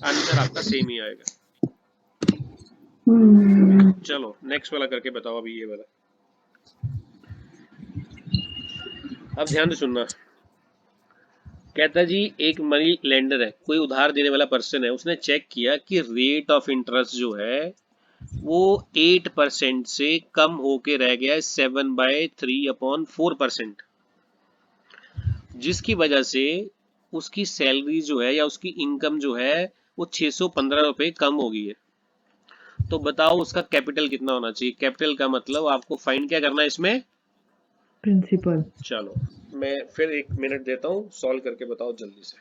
आंसर आपका सेम ही आएगा। चलो नेक्स्ट वाला करके बताओ अभी ये वाला। अब ध्यान से सुनना। कहता जी एक मनी लेंडर है, कोई उधार देने वाला पर्सन है, उसने चेक किया कि रेट ऑफ इंटरेस्ट जो है वो 8% से कम होके रह गया है 7/3/4%, जिसकी वजह से उसकी सैलरी जो है या उसकी इनकम जो है वो 615 रुपए कम हो गई है। तो बताओ उसका कैपिटल कितना होना चाहिए? कैपिटल का मतलब आपको फाइंड क्या करना है इसमें? प्रिंसिपल। चलो मैं फिर 1 मिनट देता हूँ, सॉल्व करके बताओ जल्दी से।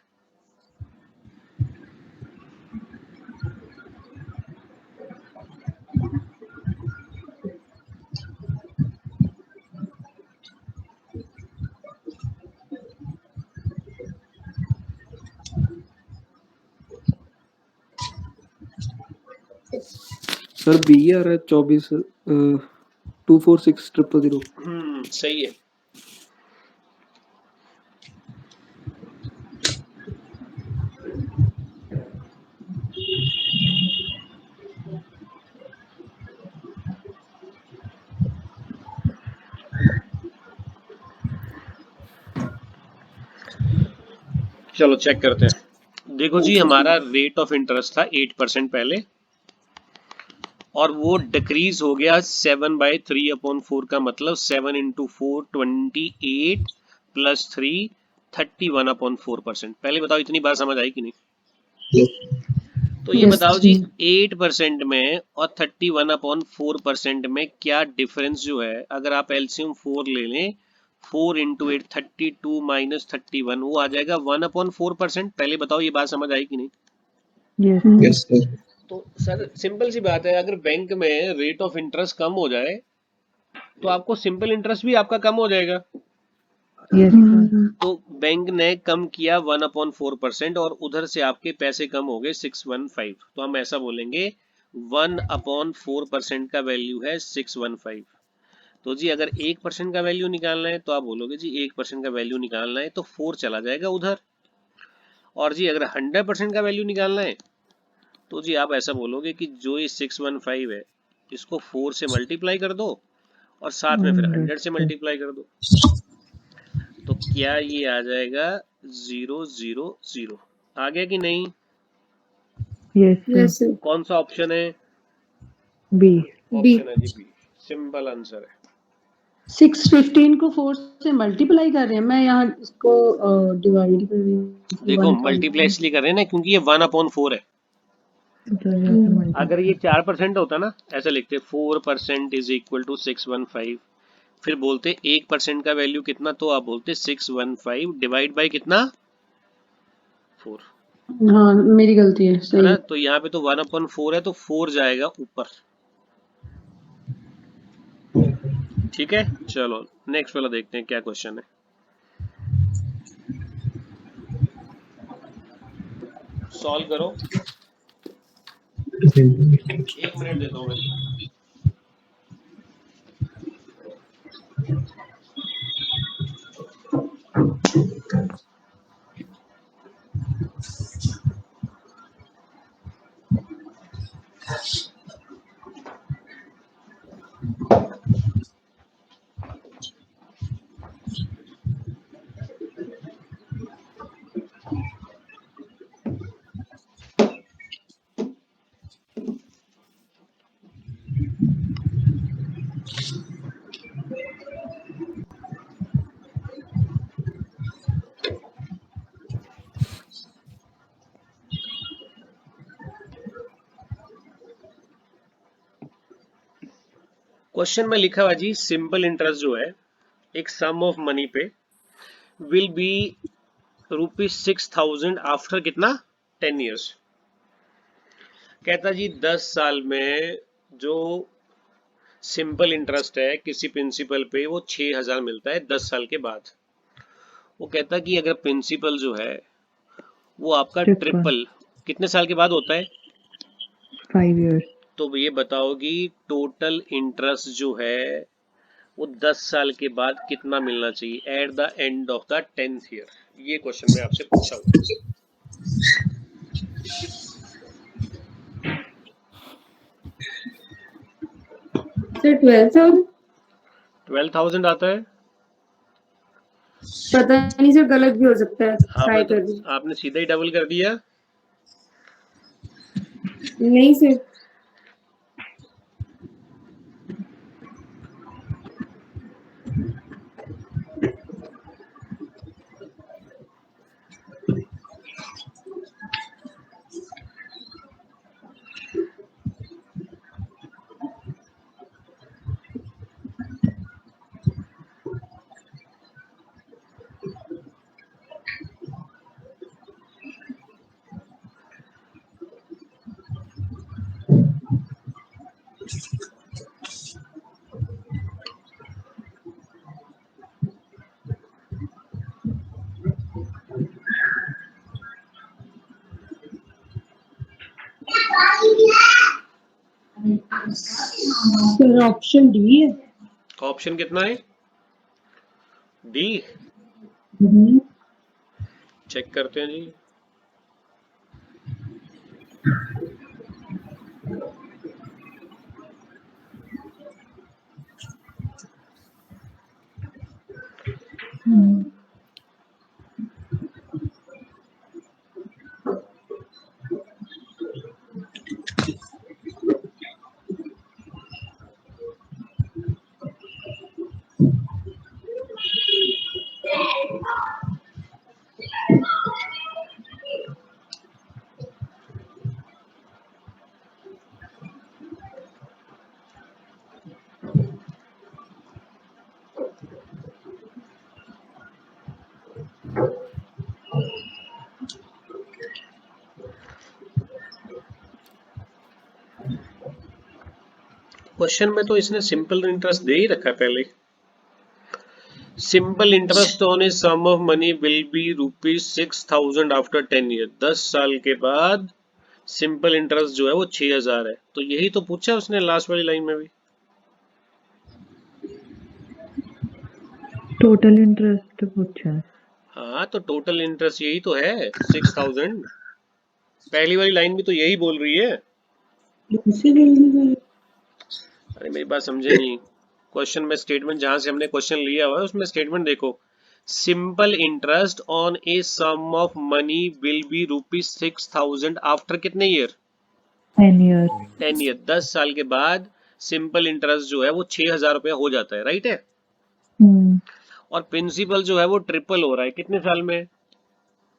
सर बी आ रहा है 24 246,000। सही है। चलो चेक करते हैं। देखो जी हमारा रेट ऑफ इंटरेस्ट था 8% पहले, और वो डिक्रीज हो गया 7/3/4 का मतलब 7 × 4 28 + 3 31/4%। पहले बताओ इतनी बात समझ आई कि नहीं? तो ये बताओ जी 8% में और 31/4% में क्या डिफरेंस जो है, अगर आप एलसीएम 4 ले लें, 4 × 8 32 - 31 वो आ जाएगा 1/4%। पहले बताओ ये बात समझ आई कि नहीं? Yes sir. तो सर सिंपल सी बात है, अगर बैंक में रेट ऑफ इंटरेस्ट कम हो जाए तो आपको सिंपल इंटरेस्ट भी आपका कम हो जाएगा। तो बैंक ने कम किया 1/4% और उधर से आपके पैसे कम हो गए 615। तो हम ऐसा बोलेंगे 1/4% का वैल्यू है 615। तो जी अगर 1% का वैल्यू निकालना है तो आप बोलोगे जी 1% का वैल्यू निकालना है तो 4 चला जाएगा उधर, और जी अगर 100% का वैल्यू निकालना है तो जी आप ऐसा बोलोगे कि जो ये 615 है इसको 4 से मल्टीप्लाई कर दो और साथ में फिर 100 से मल्टीप्लाई कर दो। तो क्या ये आ जाएगा 0 0 0? आ गया कि नहीं? Yes sir. कौन सा ऑप्शन है? बी। ऑप्शन है जी बी। सिंपल आंसर है। 615 को 4 से मल्टीप्लाई कर रहे हैं, मैं यहाँ इसको डिवाइड कर रही हूँ। देखो मल्टीप्लाई इसलिए कर रहे हैं ना क्योंकि ये 1/4 है। अगर ये 4% होता ना, ऐसा लिखते 4% इज इक्वल टू 615, फिर बोलते 1% का वैल्यू कितना, तो आप बोलते 615 डिवाइड बाई कितना 4, हाँ मेरी गलती है, है सही ना। है। तो यहाँ पे तो 1/4 है तो 4 जाएगा ऊपर। ठीक है, चलो नेक्स्ट वाला देखते हैं क्या क्वेश्चन है। सॉल्व करो, 1 मिनट देता हूँ मैं। क्वेश्चन में लिखा हुआ जी, सिंपल इंटरेस्ट जो है एक सम ऑफ मनी पे विल बी ₹6000 आफ्टर कितना 10 years। कहता जी 10 साल में जो सिंपल इंटरेस्ट है किसी प्रिंसिपल पे वो 6000 मिलता है 10 साल के बाद। वो कहता कि अगर प्रिंसिपल जो है वो आपका ट्रिपल कितने साल के बाद होता है 5 years। तो ये बताओ कि टोटल इंटरेस्ट जो है वो 10 साल के बाद कितना मिलना चाहिए at the end of the 10th year. ये क्वेश्चन में आपसे पूछा हुआ है। सर 12,000 12,000 आता है। पता नहीं सर, गलत भी हो सकता है, ट्राई कर आपने, दी। आपने सीधा ही डबल कर दिया। नहीं सर, सर ऑप्शन डी है। ऑप्शन कितना है डी, चेक करते हैं जी। क्वेश्चन में तो इसने सिंपल इंटरेस्ट दे ही रखा है पहले। Simple interest on a sum of money will be ₹6000 after 10 year. 10 साल के बाद सिंपल इंटरेस्ट जो है वो 6000 है। तो यही तो पूछा उसने लास्ट वाली लाइन में भी। टोटल इंटरेस्ट पूछा है। हाँ तो टोटल इंटरेस्ट यही तो है 6000। पहली वाली लाइन भी तो यही बोल रही है। अरे मेरी बात समझे नहीं। क्वेश्चन में स्टेटमेंट जहां से हमने क्वेश्चन लिया हुआ है उसमें स्टेटमेंट देखो, simple interest on a sum of money will be ₹6000 after कितने ईयर 10 years। 10 ईयर। 10 साल के बाद सिंपल इंटरेस्ट जो है वो 6000 रुपया हो जाता है, राइट है। और प्रिंसिपल जो है वो ट्रिपल हो रहा है कितने साल में?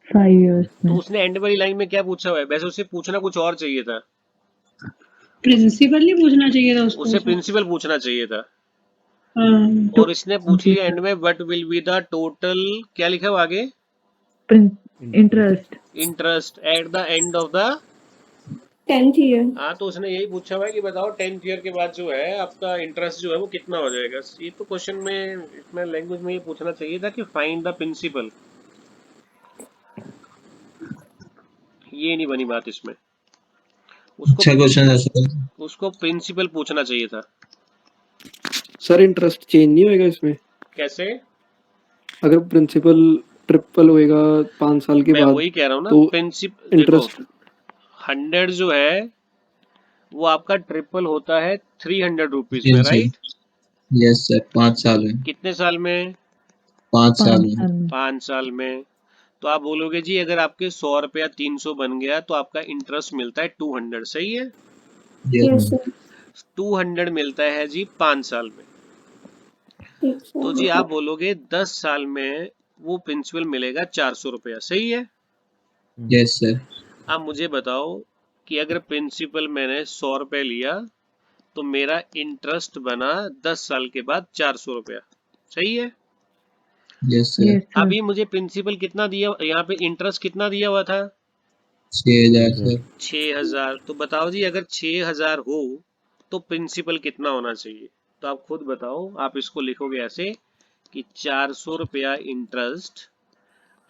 5 years तो में। उसने एंड वाली लाइन में क्या पूछा हुआ है? वैसे उसे पूछना कुछ और चाहिए था, प्रिंसिपल नहीं पूछना चाहिए था उसको उसे सर। प्रिंसिपल पूछना चाहिए था। हाँ, और इसने पूछ लिया एंड में what will be the total, क्या लिखा हुआ आगे? Interest. Interest at the end of the 10th year. हाँ, तो उसने यही पूछा हुआ है कि बताओ 10th ईयर के बाद जो है आपका इंटरेस्ट जो है वो कितना हो जाएगा। ये तो क्वेश्चन में इसमें लैंग्वेज में ये पूछना चाहिए था कि फाइंड द प्रिंसिपल, ये नहीं बनी बात इसमें। उसको अच्छा क्वेश्चन है सर। उसको प्रिंसिपल पूछना चाहिए था। सर इंटरेस्ट चेंज नहीं होएगा इसमें? कैसे? अगर प्रिंसिपल ट्रिपल होएगा 5 साल के मैं बाद वही कह रहा हूँ ना, तो प्रिंसिपल देखो इंटरेस्ट 100 जो है वो आपका ट्रिपल होता है 300 रुपीज में, जी जी। राइट? यस सर, 5 साल में। कितने साल में? 5 साल में। 5 साल में। तो आप बोलोगे जी अगर आपके 100 रुपया 300 बन गया तो आपका इंटरेस्ट मिलता है 200, सही है? Yes yes sir. 200 मिलता है जी 5 साल में। ठीक तो सर। जी आप बोलोगे 10 साल में वो प्रिंसिपल मिलेगा 400 रुपया, सही है? Yes sir. अब मुझे बताओ कि अगर प्रिंसिपल मैंने 100 रुपये लिया तो मेरा इंटरेस्ट बना 10 साल के बाद 400 रुपया, सही है? Yes sir. अभी मुझे प्रिंसिपल कितना दिया, यहाँ पे इंटरेस्ट कितना दिया हुआ था? 6000 सर। 6000। तो बताओ जी अगर 6000 हो तो प्रिंसिपल कितना होना चाहिए? तो आप खुद बताओ। आप इसको लिखोगे ऐसे कि 400 रुपया इंटरेस्ट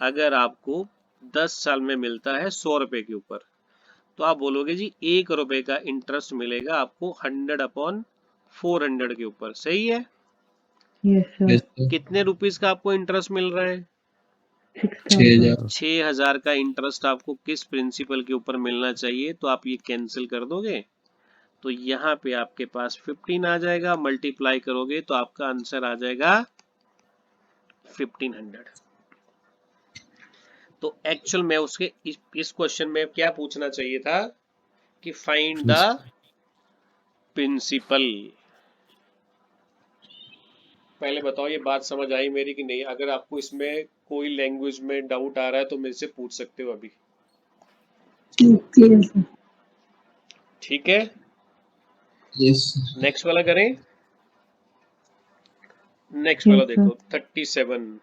अगर आपको 10 साल में मिलता है 100 रुपए के ऊपर, तो आप बोलोगे जी 1 रुपए का इंटरेस्ट मिलेगा आपको 100/400 के ऊपर, सही है? Yes sir. कितने रुपीस का आपको इंटरेस्ट मिल रहा है? 6000। 6000 का इंटरेस्ट आपको किस प्रिंसिपल के ऊपर मिलना चाहिए? तो आप ये कैंसिल कर दोगे तो यहाँ पे आपके पास 15 आ जाएगा, मल्टीप्लाई करोगे तो आपका आंसर आ जाएगा 1500। तो एक्चुअल में उसके इस क्वेश्चन में क्या पूछना चाहिए था कि फाइंड द प्रिंसिपल। पहले बताओ ये बात समझ आई मेरी कि नहीं? अगर आपको इसमें कोई लैंग्वेज में डाउट आ रहा है तो मेरे से पूछ सकते हो अभी, क्लियर सर। ठीक है? यस। नेक्स्ट वाला करें। नेक्स्ट वाला देखो 37।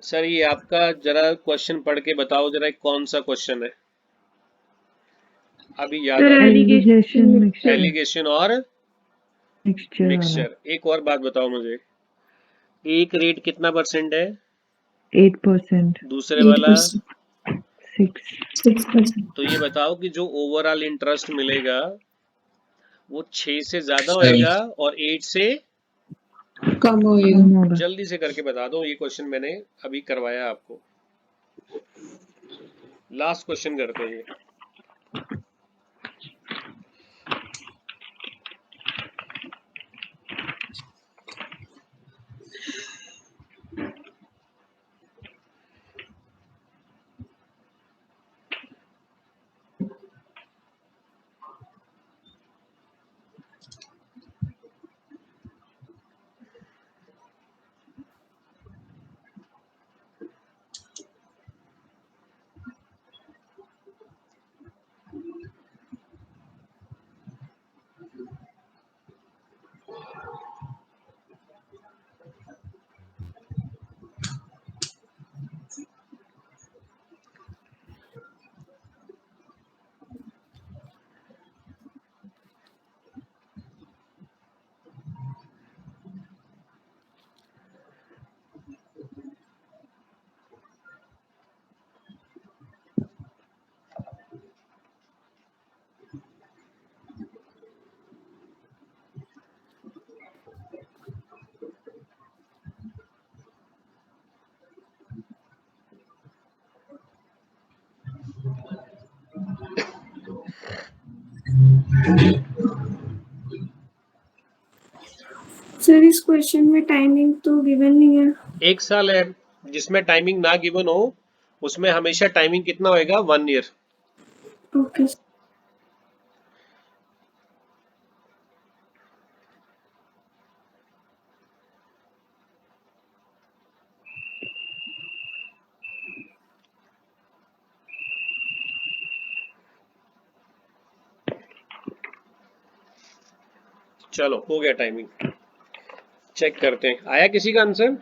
सर ये आपका जरा क्वेश्चन पढ़ के बताओ जरा कौन सा क्वेश्चन है, अभी याद आ रहा है? एलिगेशन और मिक्सचर। एक और बात बताओ मुझे, एक रेट कितना परसेंट है? 8%। दूसरे वाला? 6%। तो ये बताओ कि जो ओवरऑल इंटरेस्ट मिलेगा वो 6 से ज्यादा 7। होएगा और 8 से? कम होएगा। जल्दी से करके बता दो, ये क्वेश्चन मैंने अभी करवाया आपको। लास्ट क्वेश्चन करते हैं ये। सर इस क्वेश्चन में टाइमिंग तो गिवन नहीं है। 1 साल है, जिसमें टाइमिंग ना गिवन हो उसमें हमेशा टाइमिंग कितना होएगा? 1 ईयर। ओके। चलो हो गया टाइमिंग, चेक करते हैं आया किसी का आंसर।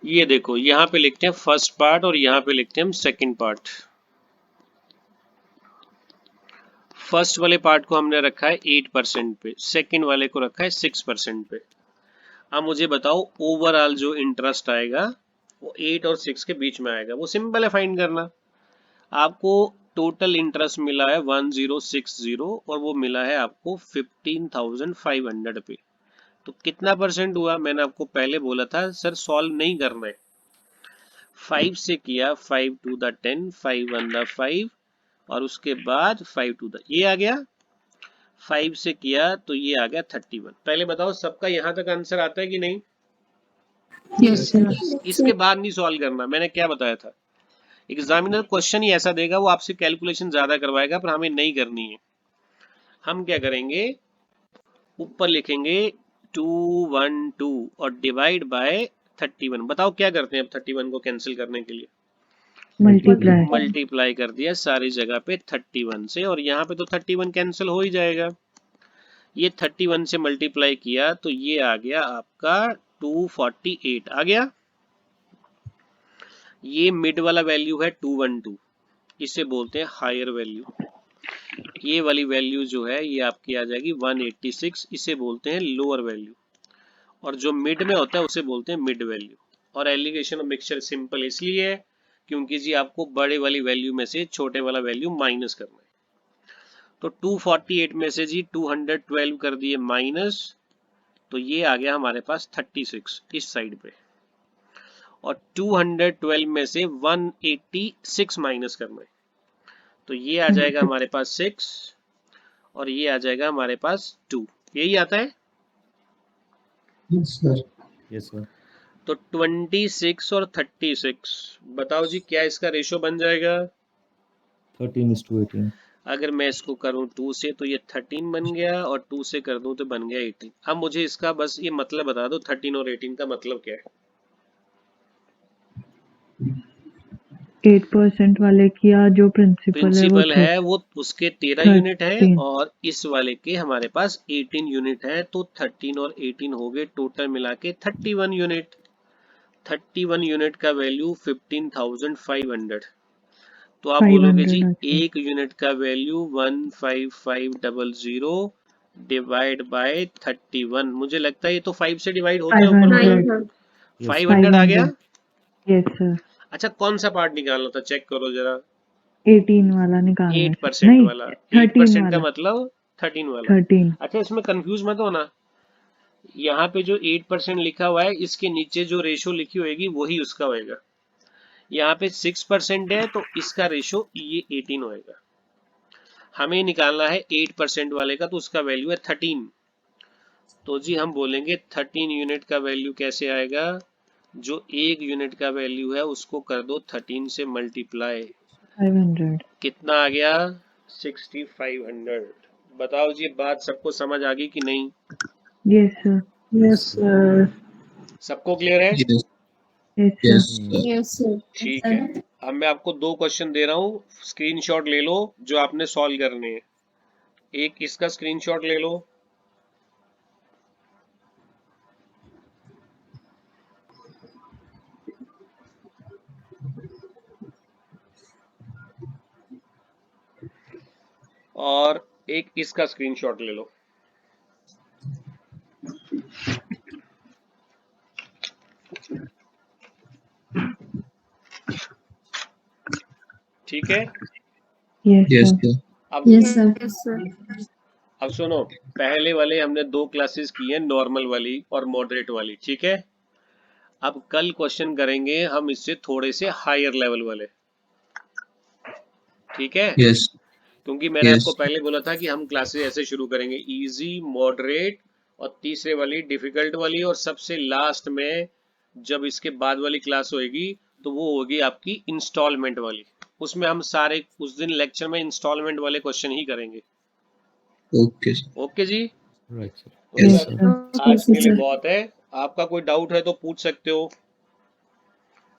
ये देखो यहाँ पे लिखते हैं फर्स्ट पार्ट और यहाँ पे लिखते हैं हम सेकंड पार्ट। फर्स्ट वाले पार्ट को हमने रखा है 8% पे, सेकंड वाले को रखा है 6% पे। अब मुझे बताओ ओवरऑल जो इंटरेस्ट आएगा वो 8 और 6 के बीच में आएगा। वो सिंपल है फाइंड करना। आपको टोटल इंटरेस्ट मिला है 1060 और वो मिला है आपको 15,500 पे। तो कितना परसेंट हुआ? मैंने आपको पहले बोला था सर सॉल्व नहीं करना है। 5 से किया, 5 to the 10, 5 1 the 5 और उसके बाद 5 to the ये आ गया। 5 से किया तो ये आ गया 31। पहले बताओ सबका यहाँ तक आंसर आता है कि नहीं? Yes sir. इसके बाद नहीं सॉल्व करना, मैंने क्या बताया था। एग्जामिनर क्वेश्चन ही ऐसा देगा, वो आपसे कैलकुलेशन ज्यादा करवाएगा पर हमें नहीं करनी है। हम क्या करेंगे, ऊपर लिखेंगे 212 और डिवाइड बाय 31। बताओ क्या करते हैं अब 31 को कैंसिल करने के लिए? मल्टीप्लाई कर दिया सारी जगह पे 31 से, और यहाँ पे तो 31 कैंसिल हो ही जाएगा। ये 31 से मल्टीप्लाई किया तो ये आ गया आपका 248 आ गया। ये मिड वाला वैल्यू है 212, इसे बोलते हैं हायर वैल्यू। ये वाली वैल्यू जो है ये आपकी आ जाएगी 186, इसे बोलते हैं लोअर वैल्यू। और जो मिड में होता है उसे बोलते हैं मिड वैल्यू। और एलिगेशन ऑफ मिक्सचर सिंपल इसलिए है क्योंकि जी आपको बड़े वाली वैल्यू में से छोटे वाला वैल्यू माइनस करना है। तो 248 में से जी 212 कर दिए माइनस, तो ये आ गया हमारे पास 36 इस साइड पे। और 212 में से 186 माइनस करना है, तो ये आ जाएगा हमारे पास 6 और ये आ जाएगा हमारे पास 2। यही आता है। Yes sir. तो 26 और 36 बताओ जी क्या इसका रेशो बन जाएगा? 13:18। अगर मैं इसको करूं 2 से तो ये 13 बन गया, और 2 से कर दूं तो बन गया 18। अब मुझे इसका बस ये मतलब बता दो 13 और 18 का मतलब क्या है? 8% वाले की जो प्रिंसिपल है वो उसके 13 यूनिट है और इस वाले के हमारे पास 18 यूनिट है। तो 13 और 18 हो गए टोटल मिला के 31 यूनिट। 31 यूनिट का वैल्यू 15,500। तो आप बोलोगे जी एक यूनिट का वैल्यू 15500 डिवाइड बाय 31। मुझे लगता है ये तो 5 से डिवाइड होता है ऊपर। 500 आ गया। Yes sir. अच्छा कौन सा पार्ट निकालना था चेक करो जरा। 18 वाला निकालना है। 8% वाला। 8% का वाला। मतलब 13 वाला। 13। अच्छा इसमें कंफ्यूज मत होना, यहाँ पे जो 8% लिखा हुआ है इसके नीचे जो रेशो लिखी होगी वही उसका होएगा। यहाँ पे 6% है तो इसका रेशो ये 18 होएगा। हमें निकालना है 8% वाले का, तो उसका वैल्यू है 13। तो जी हम बोलेंगे 13 यूनिट का वैल्यू कैसे आएगा? जो एक यूनिट का वैल्यू है उसको कर दो 13 से मल्टीप्लाई। 500 कितना आ गया? 6500। बताओ जी बात सबको समझ आ गई कि नहीं? Yes sir. Yes sir. सबको क्लियर है? Yes sir. ठीक है। अब मैं आपको 2 क्वेश्चन दे रहा हूँ, स्क्रीनशॉट ले लो जो आपने सॉल्व करने हैं। एक इसका स्क्रीनशॉट ले लो, और एक इसका स्क्रीनशॉट ले लो। ठीक है। Yes sir. अब सुनो, पहले वाले हमने 2 क्लासेस की हैं, नॉर्मल वाली और मॉडरेट वाली। ठीक है। अब कल क्वेश्चन करेंगे हम इससे थोड़े से हायर लेवल वाले। ठीक है। यस क्योंकि मैंने Yes. आपको पहले बोला था कि हम क्लासेस ऐसे शुरू करेंगे, इजी, मॉडरेट और तीसरे वाली डिफिकल्ट वाली, और सबसे लास्ट में जब इसके बाद वाली क्लास होगी तो वो होगी आपकी इंस्टॉलमेंट वाली। उसमें हम सारे उस दिन लेक्चर में इंस्टॉलमेंट वाले क्वेश्चन ही करेंगे। ओके ओके जी। Right sir. तो Yes, सर, आज के लिए बहुत है। आपका कोई डाउट है तो पूछ सकते हो।